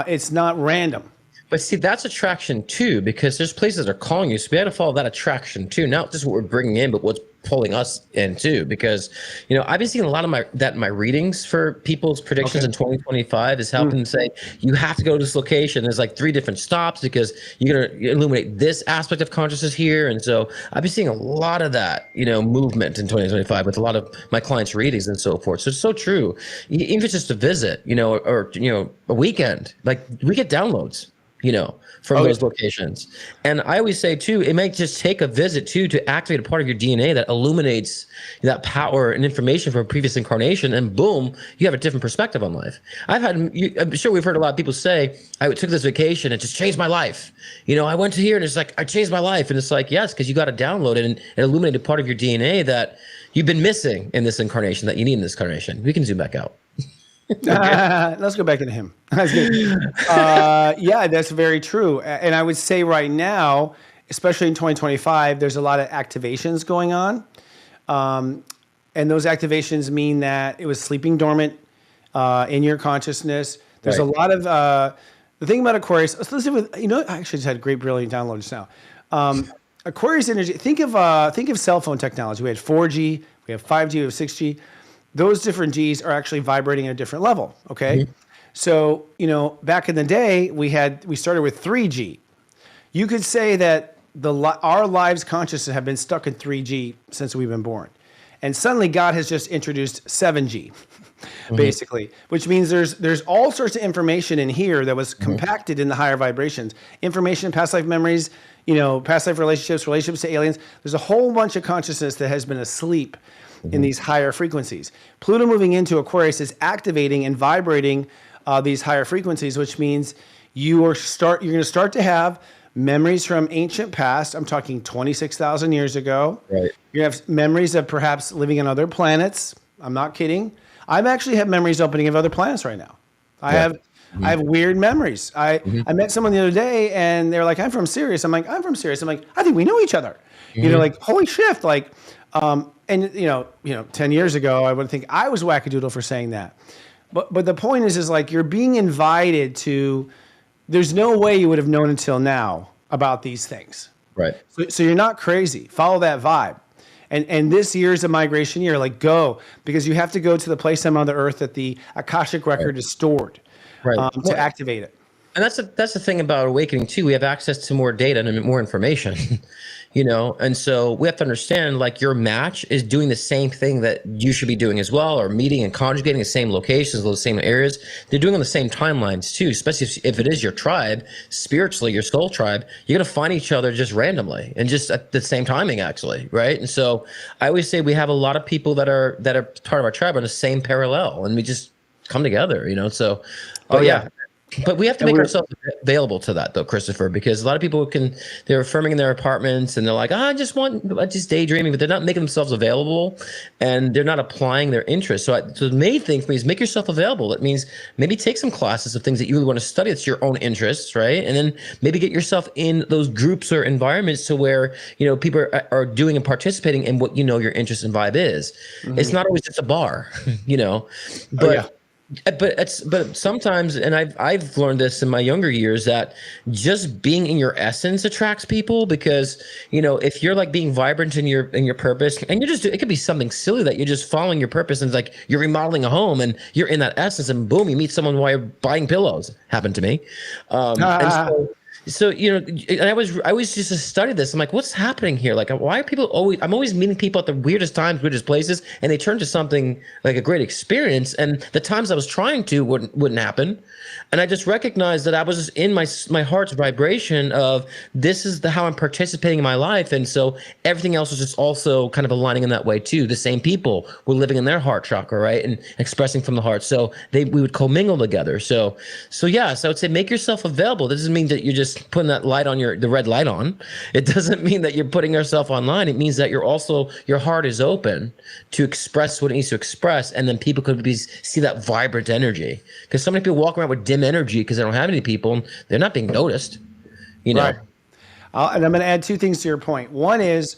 it's not random. But see, that's attraction too, because there's places that are calling you. So we had to follow that attraction too. Not just what we're bringing in, but what's pulling us in too, because I've been seeing a lot of my readings for people's predictions in 2025 is helping them say you have to go to this location. There's like 3 different stops because you're going to illuminate this aspect of consciousness here. And so I've been seeing a lot of that movement in 2025 with a lot of my clients' readings and so forth. So it's so true. Even if it's just a visit, or a weekend, like we get downloads from those locations. And I always say too, it might just take a visit too to activate a part of your DNA that illuminates that power and information from a previous incarnation, and boom, you have a different perspective on life. I'm sure we've heard a lot of people say, I took this vacation, it just changed my life. I went to here and it's like, I changed my life. And it's like, yes, because you got to download it and illuminate a part of your DNA that you've been missing in this incarnation that you need in this incarnation. We can zoom back out. Let's go back into him. That's good. Yeah, that's very true. And I would say right now, especially in 2025, there's a lot of activations going on. And those activations mean that it was sleeping dormant in your consciousness. There's a lot of, the thing about Aquarius, let's listen with, I actually just had a great, brilliant download just now. Aquarius energy, think of cell phone technology. We had 4G, we have 5G, we have 6G. Those different Gs are actually vibrating at a different level, okay? Mm-hmm. So, back in the day, we started with 3G. You could say that our lives' consciousness have been stuck in 3G since we've been born. And suddenly God has just introduced 7G, basically, which means there's all sorts of information in here that was compacted in the higher vibrations. Information, past life memories, past life relationships to aliens. There's a whole bunch of consciousness that has been asleep in these higher frequencies. Pluto moving into Aquarius is activating and vibrating these higher frequencies, which means you're going to start to have memories from ancient past. I'm talking 26,000 years ago. Right. You're going to have memories of perhaps living on other planets. I'm not kidding. I've actually had memories opening of other planets right now. I have weird memories. I met someone the other day and they're like, I'm from Sirius. I'm like, I'm from Sirius. I'm like, I think we know each other. Like, holy shift. Like, and 10 years ago, I would think I was wackadoodle for saying that. But the point is like you're being invited to. There's no way you would have known until now about these things. Right. So you're not crazy. Follow that vibe. And this year is a migration year. Like go, because you have to go to the place on Mother Earth that the Akashic record is stored to activate it. And that's the thing about awakening too. We have access to more data and more information, and so we have to understand like your match is doing the same thing that you should be doing as well, or meeting and conjugating the same locations, those same areas. They're doing on the same timelines too, especially if it is your tribe, spiritually, your soul tribe, you're going to find each other just randomly and just at the same timing actually. Right. And so I always say we have a lot of people that are part of our tribe on the same parallel and we just come together, so, But we have to make ourselves available to that, though, Christopher, because a lot of people they're affirming in their apartments and they're like, I just daydreaming, but they're not making themselves available and they're not applying their interests. So the main thing for me is make yourself available. That means maybe take some classes of things that you really want to study. It's your own interests, right? And then maybe get yourself in those groups or environments to where, people are doing and participating in what your interest and vibe is. Mm-hmm. It's not always just a bar, but. But sometimes, and I've learned this in my younger years, that just being in your essence attracts people because, if you're like being vibrant in your purpose and it could be something silly that you're just following your purpose and it's like you're remodeling a home and you're in that essence and boom, you meet someone while you're buying pillows. Happened to me. So, and I was just studied this. I'm like, what's happening here? Like, why are people I'm always meeting people at the weirdest times, weirdest places, and they turn to something like a great experience. And the times I was trying to wouldn't happen. And I just recognized that I was just in my heart's vibration of this is how I'm participating in my life. And so everything else was just also kind of aligning in that way too. The same people were living in their heart chakra, right? And expressing from the heart. So we would commingle together. So yes, I would say make yourself available. That doesn't mean that you're just putting that light on the red light on. It doesn't mean that you're putting yourself online. It means that your heart is open to express what it needs to express. And then people could see that vibrant energy. Because so many people walk around with dim energy because they don't have any people and they're not being noticed, Right. And I'm going to add 2 things to your point. One is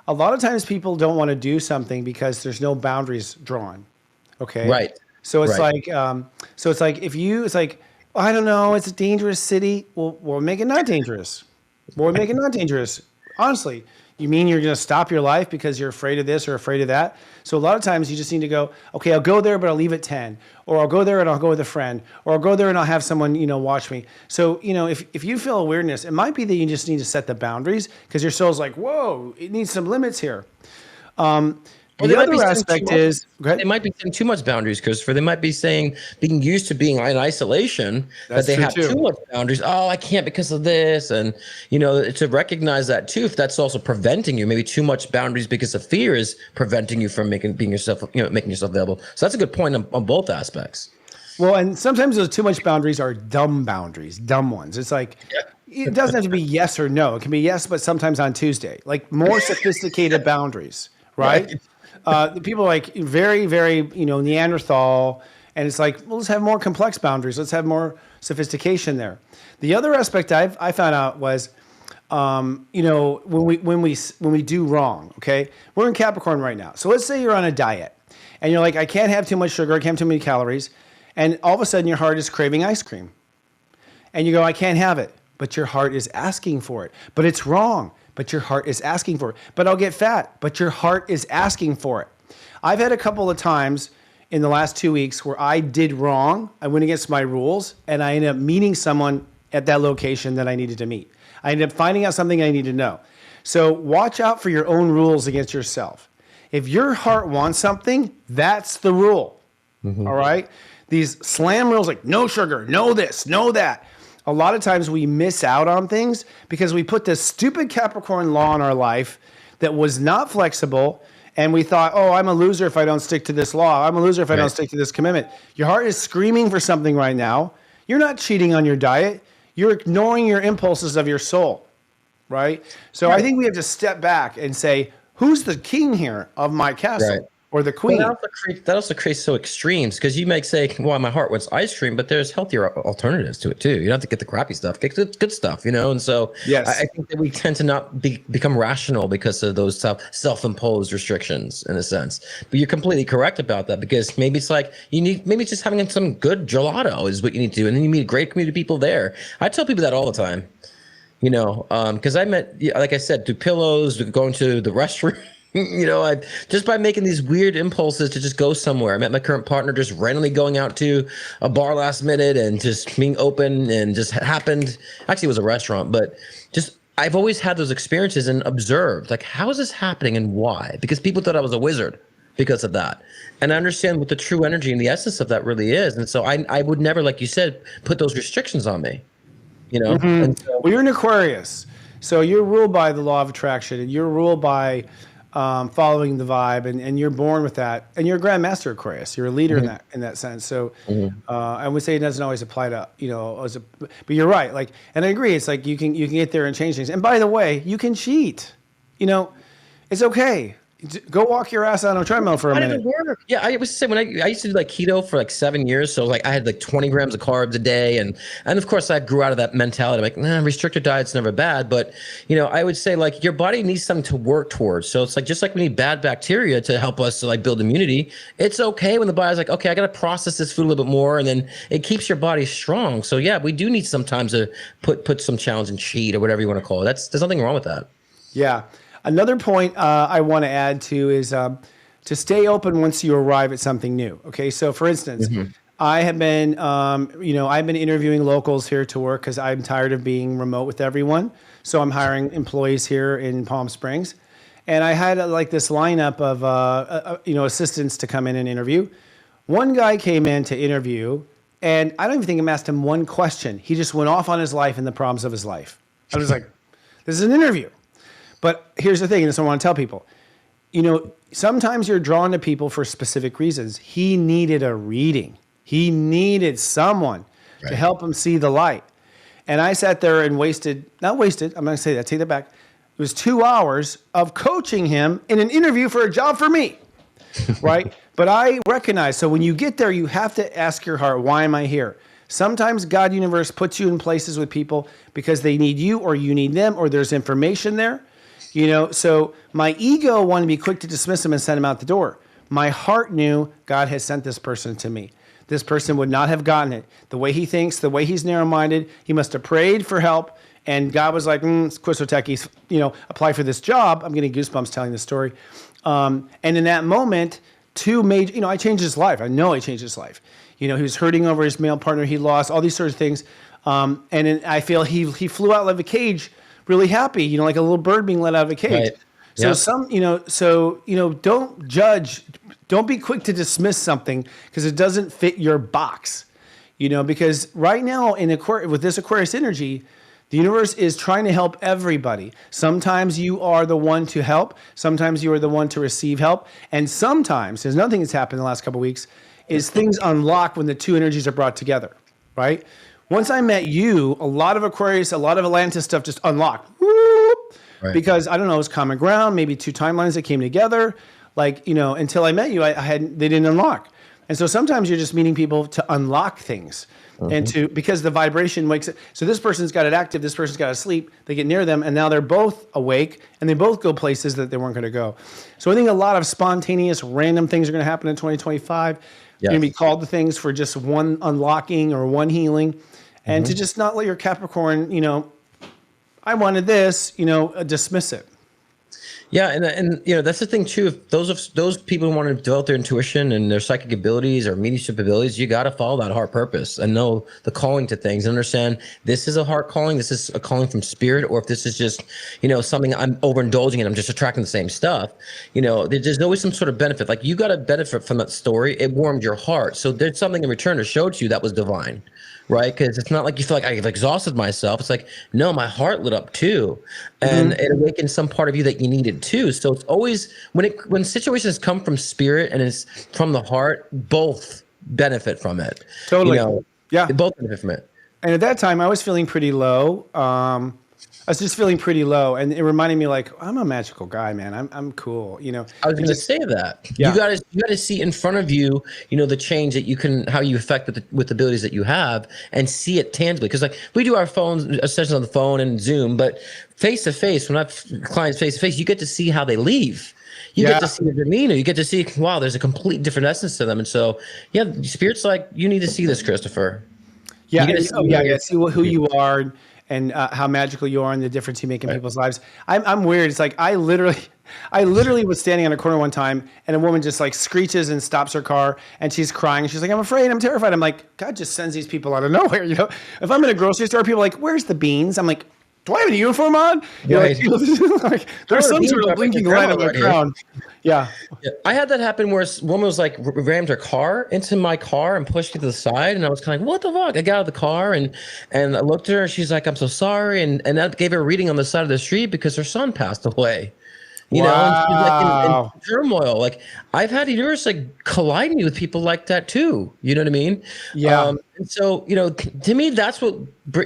a lot of times people don't want to do something because there's no boundaries drawn. Okay. Right. So it's like, I don't know, it's a dangerous city. Well, we'll make it not dangerous. Honestly, You mean you're going to stop your life because you're afraid of this or afraid of that? So a lot of times you just need to go, okay, I'll go there, but I'll leave at 10, or I'll go there and I'll go with a friend, or I'll go there and I'll have someone, watch me. So, if you feel a weirdness, it might be that you just need to set the boundaries because your soul's like, whoa, it needs some limits here. The other aspect is, they might be setting too much boundaries, Christopher. They might be saying, being used to being in isolation, that they have too much boundaries. Oh, I can't because of this. And, to recognize that too, if that's also preventing you, maybe too much boundaries because of fear is preventing you from making yourself available. So that's a good point on both aspects. Well, and sometimes those too much boundaries are dumb boundaries, dumb ones. It's like, it doesn't have to be yes or no. It can be yes, but sometimes on Tuesday, like more sophisticated boundaries, right? The people are like very, very, Neanderthal, and it's like, well, let's have more complex boundaries. Let's have more sophistication there. The other aspect I found out was, when we do wrong, okay, we're in Capricorn right now. So let's say you're on a diet, and you're like, I can't have too much sugar, I can't have too many calories, and all of a sudden your heart is craving ice cream, and you go, I can't have it, but your heart is asking for it, but it's wrong. But your heart is asking for it. But I'll get fat, but your heart is asking for it. I've had a couple of times in the last 2 weeks where I did wrong. I went against my rules, and I ended up meeting someone at that location that I needed to meet. I ended up finding out something I need to know. So watch out for your own rules against yourself. If your heart wants something, that's the rule. Mm-hmm. All right? These slam rules like no sugar, no this, no that. A lot of times we miss out on things because we put this stupid Capricorn law in our life that was not flexible. And we thought, oh, I'm a loser if I don't stick to this law. I'm a loser if I don't stick to this commitment. Your heart is screaming for something right now. You're not cheating on your diet. You're ignoring your impulses of your soul, right? So I think we have to step back and say, who's the king here of my castle? Right. Or the queen. Well, that also creates so extremes because you might say, well, my heart wants ice cream, but there's healthier alternatives to it too. You don't have to get the crappy stuff, get the good stuff, And so I think that we tend to not become rational because of those self-imposed restrictions in a sense. But you're completely correct about that because maybe it's like maybe just having some good gelato is what you need to do. And then you meet a great community of people there. I tell people that all the time, because I met, like I said, through pillows, going to the restroom. I just by making these weird impulses to just go somewhere. I met my current partner just randomly going out to a bar last minute and just being open and just happened. Actually, it was a restaurant, but just I've always had those experiences and observed like, how is this happening and why? Because people thought I was a wizard because of that. And I understand what the true energy and the essence of that really is. And so I would never, like you said, put those restrictions on me, Mm-hmm. And so, well, you're an Aquarius. So you're ruled by the law of attraction and you're ruled by following the vibe, and you're born with that, and you're a grandmaster Aquarius. You're a leader in that sense. So I would say it doesn't always apply to but you're right. Like, and I agree. It's like you can get there and change things. And by the way, you can cheat. It's okay. Go walk your ass out on a treadmill for a minute. How did it work? Yeah, I was saying when I used to do like keto for like 7 years, so like I had like 20 grams of carbs a day, and of course I grew out of that mentality. I'm like, restricted diet's never bad, but I would say like your body needs something to work towards. So it's like just like we need bad bacteria to help us to like build immunity. It's okay when the body's like, okay, I got to process this food a little bit more, and then it keeps your body strong. So yeah, we do need sometimes to put some challenge and cheat or whatever you want to call it. There's nothing wrong with that. Yeah. Another point I want to add to is to stay open once you arrive at something new. Okay, so for instance, I have been, I've been interviewing locals here to work because I'm tired of being remote with everyone. So I'm hiring employees here in Palm Springs, and I had like this lineup of assistants to come in and interview. One guy came in to interview, and I don't even think I asked him one question. He just went off on his life and the problems of his life. I was like, this is an interview. But here's the thing, and this I want to tell people. Sometimes you're drawn to people for specific reasons. He needed a reading. He needed someone to help him see the light. And I sat there and not wasted, I'm going to say that, take that back. It was 2 hours of coaching him in an interview for a job for me, right? But I recognize, so when you get there, you have to ask your heart, why am I here? Sometimes God universe puts you in places with people because they need you or you need them or there's information there. So my ego wanted to be quick to dismiss him and send him out the door. My heart knew God has sent this person to me. This person would not have gotten it. The way he thinks, the way he's narrow-minded, he must have prayed for help And God was like, Quisso Techies, apply for this job. I'm getting goosebumps telling this story. And in that moment, two major, I changed his life. I know I changed his life. He was hurting over his male partner he lost, all these sorts of things. I feel he flew out of a cage really happy, like a little bird being let out of a cage. Right. So don't judge. Don't be quick to dismiss something because it doesn't fit your box, because right now with this Aquarius energy, the universe is trying to help everybody. Sometimes you are the one to help. Sometimes you are the one to receive help. And sometimes, there's nothing that's happened in the last couple of weeks, is things unlock when the two energies are brought together, right? Once I met you, a lot of Aquarius, a lot of Atlantis stuff just unlocked. Right. Because, I don't know, it was common ground, maybe two timelines that came together. Until I met you, they didn't unlock. And so sometimes you're just meeting people to unlock things. And because the vibration wakes it. So this person's got it active, this person's got it asleep. They get near them, and now they're both awake, and they both go places that they weren't going to go. So I think a lot of spontaneous, random things are going to happen in 2025. You're going to be called to things for just one unlocking or one healing, and to just not let your Capricorn, I wanted this, dismiss it. Yeah, and that's the thing too. If those people who want to develop their intuition and their psychic abilities or mediumship abilities, you got to follow that heart purpose and know the calling to things and understand this is a heart calling, this is a calling from spirit, or if this is just something I'm overindulging in, I'm just attracting the same stuff. There's always some sort of benefit. Like you got to benefit from that story. It warmed your heart, so there's something in return to show to you that was divine. Right, because it's not like you feel like I've exhausted myself. It's like, no, my heart lit up too, and it awakened some part of you that you needed too. So it's always when situations come from spirit and it's from the heart, both benefit from it. Totally, they both benefit from it. And at that time, I was feeling pretty low. I was just feeling pretty low, and it reminded me like I'm a magical guy, man. I'm cool, I was going to say that. Yeah. You got to see in front of you, the change that you can, how you affect with the abilities that you have, and see it tangibly. Because like we do our sessions on the phone and Zoom, but face to face, when I have clients face to face, you get to see how they leave. You get to see their demeanor. You get to see, wow, there's a complete different essence to them. And so, Spirit's like, you need to see this, Christopher. Yeah, see who you are. And how magical you are and the difference you make in people's lives. I'm weird. It's like I literally was standing on a corner one time and a woman just like screeches and stops her car and she's crying. She's like, I'm afraid, I'm terrified. I'm like, God just sends these people out of nowhere. If I'm in a grocery store, people are like, where's the beans? I'm like, do I have a uniform on? Like, there's some sort of blinking light on the ground. Yeah. I had that happen where a woman was like rammed her car into my car and pushed me to the side, and I was kind of like, what the fuck? I got out of the car and I looked at her and she's like, I'm so sorry, and that gave her a reading on the side of the street because her son passed away. And she's like in turmoil. Like I've had the universe like collide me with people like that too. You know what I mean? Yeah. And so to me, that's what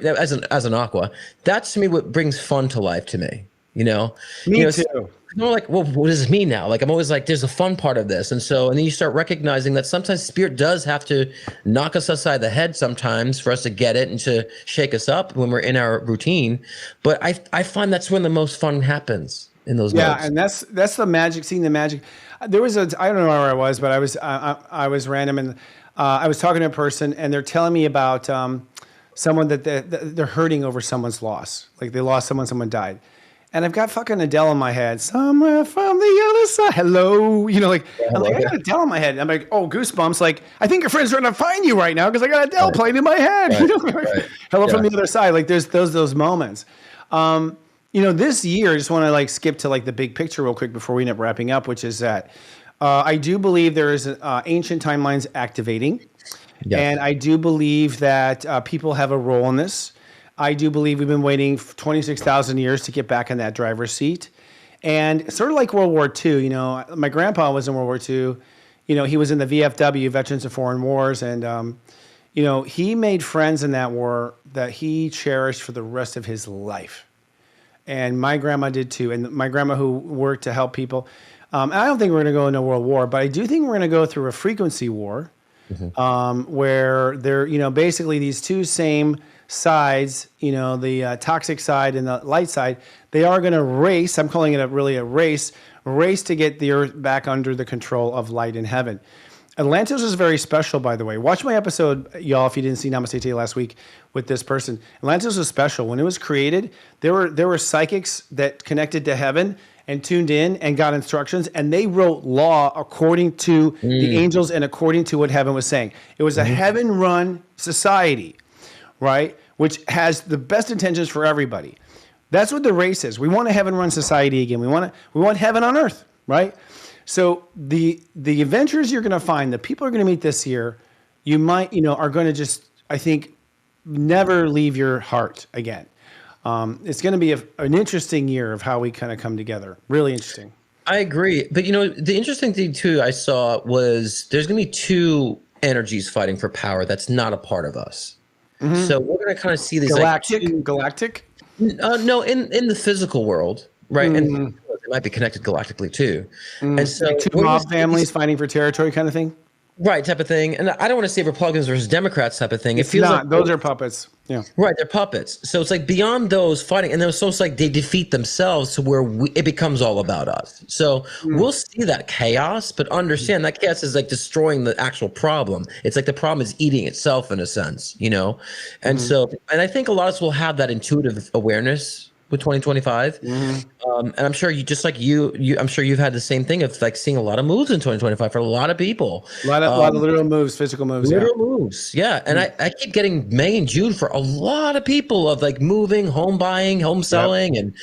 as an aqua, that's to me what brings fun to life to me. Me too. I'm like, well, what does this mean now? Like I'm always like, there's a fun part of this, and then you start recognizing that sometimes spirit does have to knock us upside the head sometimes for us to get it and to shake us up when we're in our routine. But I find that's when the most fun happens. In those modes. And that's the magic. Seeing the magic. There was I don't know where I was, but I was random, and I was talking to a person, and they're telling me about someone that they're hurting over someone's loss, like they lost someone died, and I've got fucking Adele in my head, somewhere from the other side. Hello, I'm like I got Adele in my head. I'm like, oh, goosebumps. Like I think your friend's trying to find you right now because I got Adele playing in my head. Hello from the other side. Like there's those moments. This year, I just want to like skip to like the big picture real quick before we end up wrapping up, which is that I do believe there is ancient timelines activating, and I do believe that people have a role in this. I do believe we've been waiting 26,000 years to get back in that driver's seat, and sort of like World War II. My grandpa was in World War II. He was in the VFW, Veterans of Foreign Wars, and he made friends in that war that he cherished for the rest of his life. And my grandma did too. And my grandma who worked to help people. And I don't think we're going to go into a world war, but I do think we're going to go through a frequency war where they're, basically these two same sides, the toxic side and the light side, they are going to race. I'm calling it really a race to get the earth back under the control of light in heaven. Atlantis is very special, by the way. Watch my episode, y'all, if you didn't see Namaste Tea last week with this person. Atlantis was special. When it was created, there were psychics that connected to heaven and tuned in and got instructions, and they wrote law according to the angels and according to what heaven was saying. It was a heaven-run society, right? Which has the best intentions for everybody. That's what the race is. We want a heaven-run society again. We want heaven on earth, right? So the adventures you're going to find, the people you're going to meet this year, you might, are going to just, I think, never leave your heart again. It's going to be an interesting year of how we kind of come together. Really interesting. I agree. But, the interesting thing, too, I saw was there's going to be two energies fighting for power that's not a part of us. Mm-hmm. So we're going to kind of see these galactic? No, in the physical world, right? And it might be connected galactically too. And so like two mob families fighting for territory kind of thing? Right, type of thing. And I don't want to say Republicans versus Democrats type of thing. It feels not. Those are puppets. Yeah. Right, they're puppets. So it's like beyond those fighting, and then so it's like they defeat themselves to where it becomes all about us. So we'll see that chaos, but understand that chaos is like destroying the actual problem. It's like the problem is eating itself in a sense, And so, and I think a lot of us will have that intuitive awareness with 2025. And I'm sure I'm sure you've had the same thing of like seeing a lot of moves in 2025 for a lot of people. A lot of literal moves, physical moves. Literal moves. Yeah. And I keep getting May and June for a lot of people of like moving, home buying, home selling, and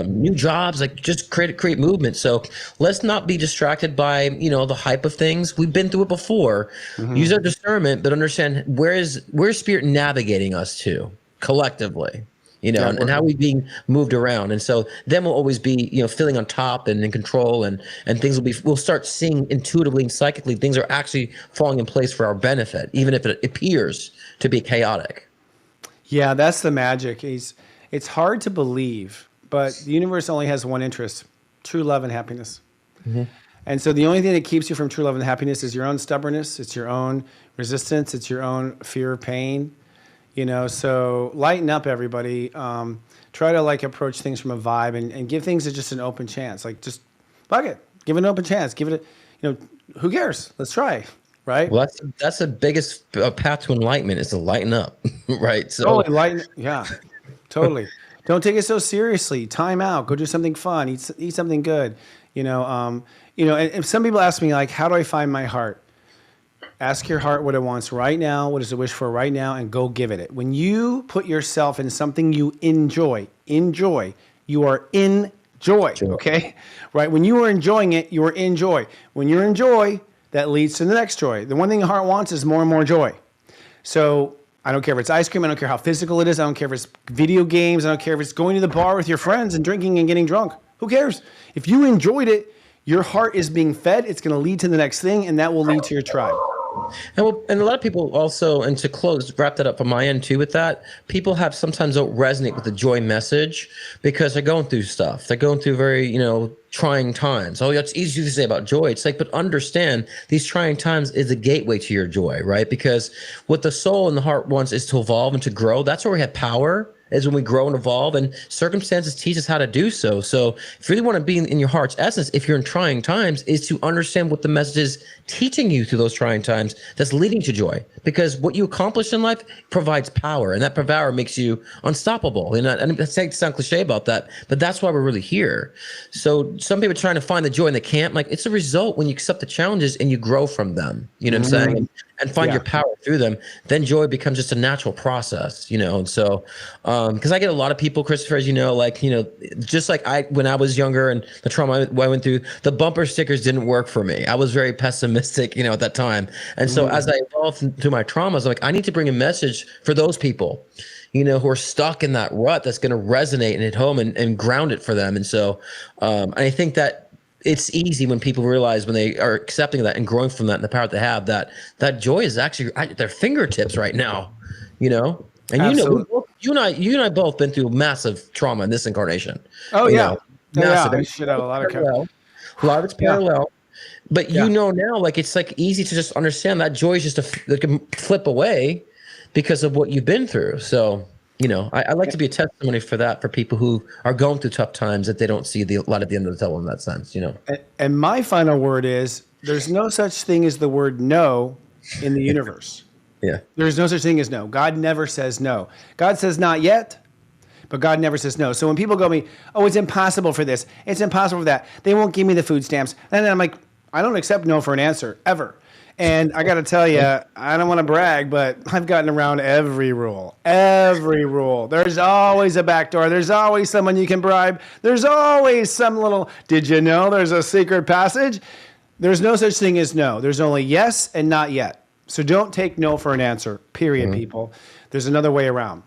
new jobs, like just create movement. So let's not be distracted by, the hype of things. We've been through it before. Use our discernment, but understand where's spirit navigating us to collectively. And how we being moved around. And so then we'll always be, feeling on top and in control, and things we'll start seeing intuitively and psychically things are actually falling in place for our benefit, even if it appears to be chaotic. Yeah, that's the magic. It's hard to believe, but the universe only has one interest: true love and happiness. And so the only thing that keeps you from true love and happiness is your own stubbornness, it's your own resistance, it's your own fear of pain. So lighten up, everybody. Try to approach things from a vibe and give things just an open chance. Like, just fuck it, give it an open chance. Give it who cares? Let's try, right? Well, that's the biggest path to enlightenment is to lighten up, right? So totally lighten, yeah, totally. Don't take it so seriously. Time out. Go do something fun. Eat something good. And some people ask me how do I find my heart? Ask your heart what it wants right now, what does it wish for right now, and go give it. When you put yourself in something you enjoy, you are in joy, okay? Right? When you are enjoying it, you are in joy. When you're in joy, that leads to the next joy. The one thing the heart wants is more and more joy. So I don't care if it's ice cream, I don't care how physical it is, I don't care if it's video games, I don't care if it's going to the bar with your friends and drinking and getting drunk. Who cares? If you enjoyed it, your heart is being fed, it's going to lead to the next thing, and that will lead to your tribe. And a lot of people also, and to close, wrap that up on my end too with that, people sometimes don't resonate with the joy message because they're going through stuff. They're going through very, trying times. Oh, it's easy to say about joy. It's like, but understand these trying times is a gateway to your joy, right? Because what the soul and the heart wants is to evolve and to grow. That's where we have power. Is when we grow and evolve, and circumstances teach us how to do so. So if you really want to be in your heart's essence, if you're in trying times, is to understand what the message is teaching you through those trying times that's leading to joy. Because what you accomplish in life provides power, and that power makes you unstoppable. And I sound cliche about that, but that's why we're really here. So some people are trying to find the joy and they can't. It's a result when you accept the challenges and you grow from them. You know what I'm saying? And find your power through them, then joy becomes just a natural process, And so, because I get a lot of people, Christopher, as just like when I was younger and the trauma I went through, the bumper stickers didn't work for me. I was very pessimistic, at that time. And so as I evolved through my traumas, I'm like, I need to bring a message for those people, who are stuck in that rut that's going to resonate and hit home and ground it for them. And so, and I think that it's easy when people realize when they are accepting that and growing from that and the power they have that joy is actually at their fingertips right now, And Absolutely. you and I both been through massive trauma in this incarnation. Oh yeah. Massive. I should have a lot of a lot of it's parallel, but now it's easy to just understand that joy is just a flip away because of what you've been through. So. I like to be a testimony for that, for people who are going through tough times that they don't see the light at the end of the tunnel in that sense, And my final word is there's no such thing as the word no in the universe. Yeah. There's no such thing as no. God never says no. God says not yet, but God never says no. So when people go to me, oh, it's impossible for this, it's impossible for that, they won't give me the food stamps. And then I'm like, I don't accept no for an answer, ever. And I got to tell you, I don't want to brag, but I've gotten around every rule. Every rule. There's always a back door. There's always someone you can bribe. There's always some little, did you know there's a secret passage? There's no such thing as no. There's only yes and not yet. So don't take no for an answer, period, people. There's another way around.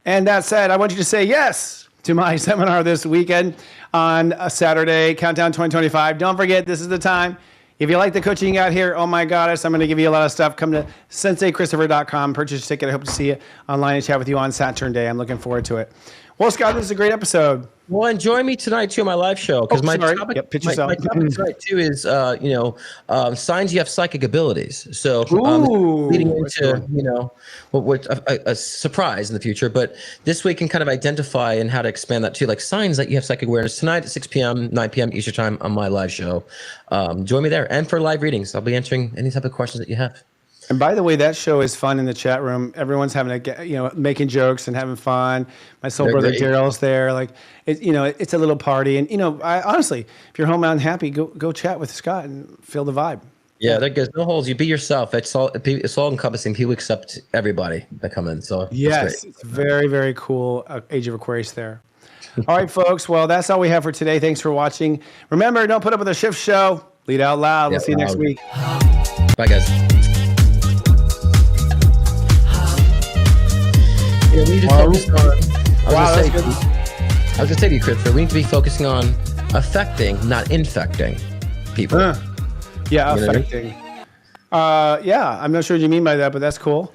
And that said, I want you to say yes to my seminar this weekend on a Saturday, Countdown 2025. Don't forget, this is the time. If you like the coaching you got here, oh my goddess, I'm going to give you a lot of stuff. Come to senseiChristopher.com, purchase a ticket. I hope to see you online and chat with you on Saturn Day. I'm looking forward to it. Well, Scott, this is a great episode. Well, and join me tonight too on my live show, because my topic, my topic tonight too is signs you have psychic abilities. So leading into what a surprise in the future, but this week can kind of identify and how to expand that too, like signs that you have psychic awareness. Tonight at 6 p.m., 9 p.m. Eastern time on my live show. Join me there, and for live readings, I'll be answering any type of questions that you have. And by the way, that show is fun in the chat room. Everyone's having making jokes and having fun. My soul brother Daryl's there. Like, it's a little party. And I honestly, if you're home out and happy, go chat with Scott and feel the vibe. Yeah, there's no holes. You be yourself. It's all encompassing. People accept everybody that come in. So yes, it's very, very cool. Age of Aquarius there. All right, folks. Well, that's all we have for today. Thanks for watching. Remember, don't put up with a shift show. Lead out loud. We'll see you next week. Bye, guys. We need to focus on. I was going to say to you, Christopher, we need to be focusing on affecting, not infecting people. Affecting. I'm not sure what you mean by that, but that's cool.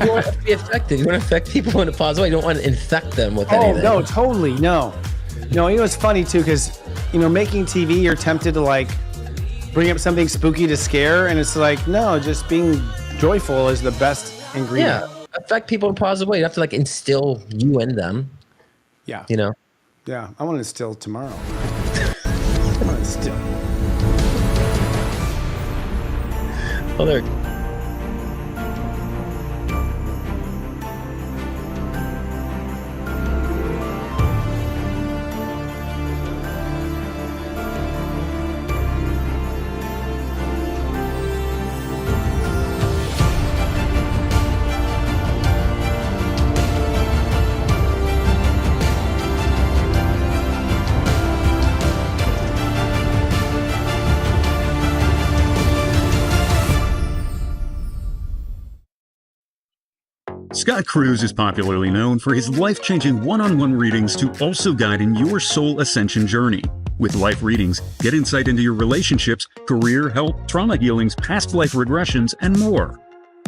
You want to be affected. You want to affect people in a positive way. You don't want to infect them with anything. Oh, no, totally. No, it's funny, too, because, making TV, you're tempted to, bring up something spooky to scare, and it's like, no, just being joyful is the best ingredient. Yeah. Affect people in a positive way. You have to instill you in them. Yeah. Yeah. I want to instill tomorrow. I want to instill. Oh, there. Scott Cruz is popularly known for his life-changing one-on-one readings to also guide in your soul ascension journey. With life readings, get insight into your relationships, career, health, trauma healings, past life regressions, and more.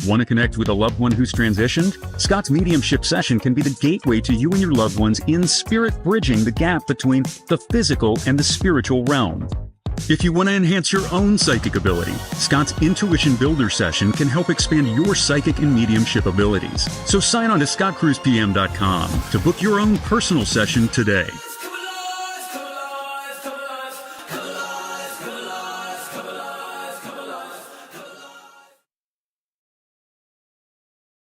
Want to connect with a loved one who's transitioned? Scott's mediumship session can be the gateway to you and your loved ones in spirit bridging the gap between the physical and the spiritual realm. If you want to enhance your own psychic ability, Scott's Intuition Builder session can help expand your psychic and mediumship abilities. So sign on to scottcruzpm.com to book your own personal session today.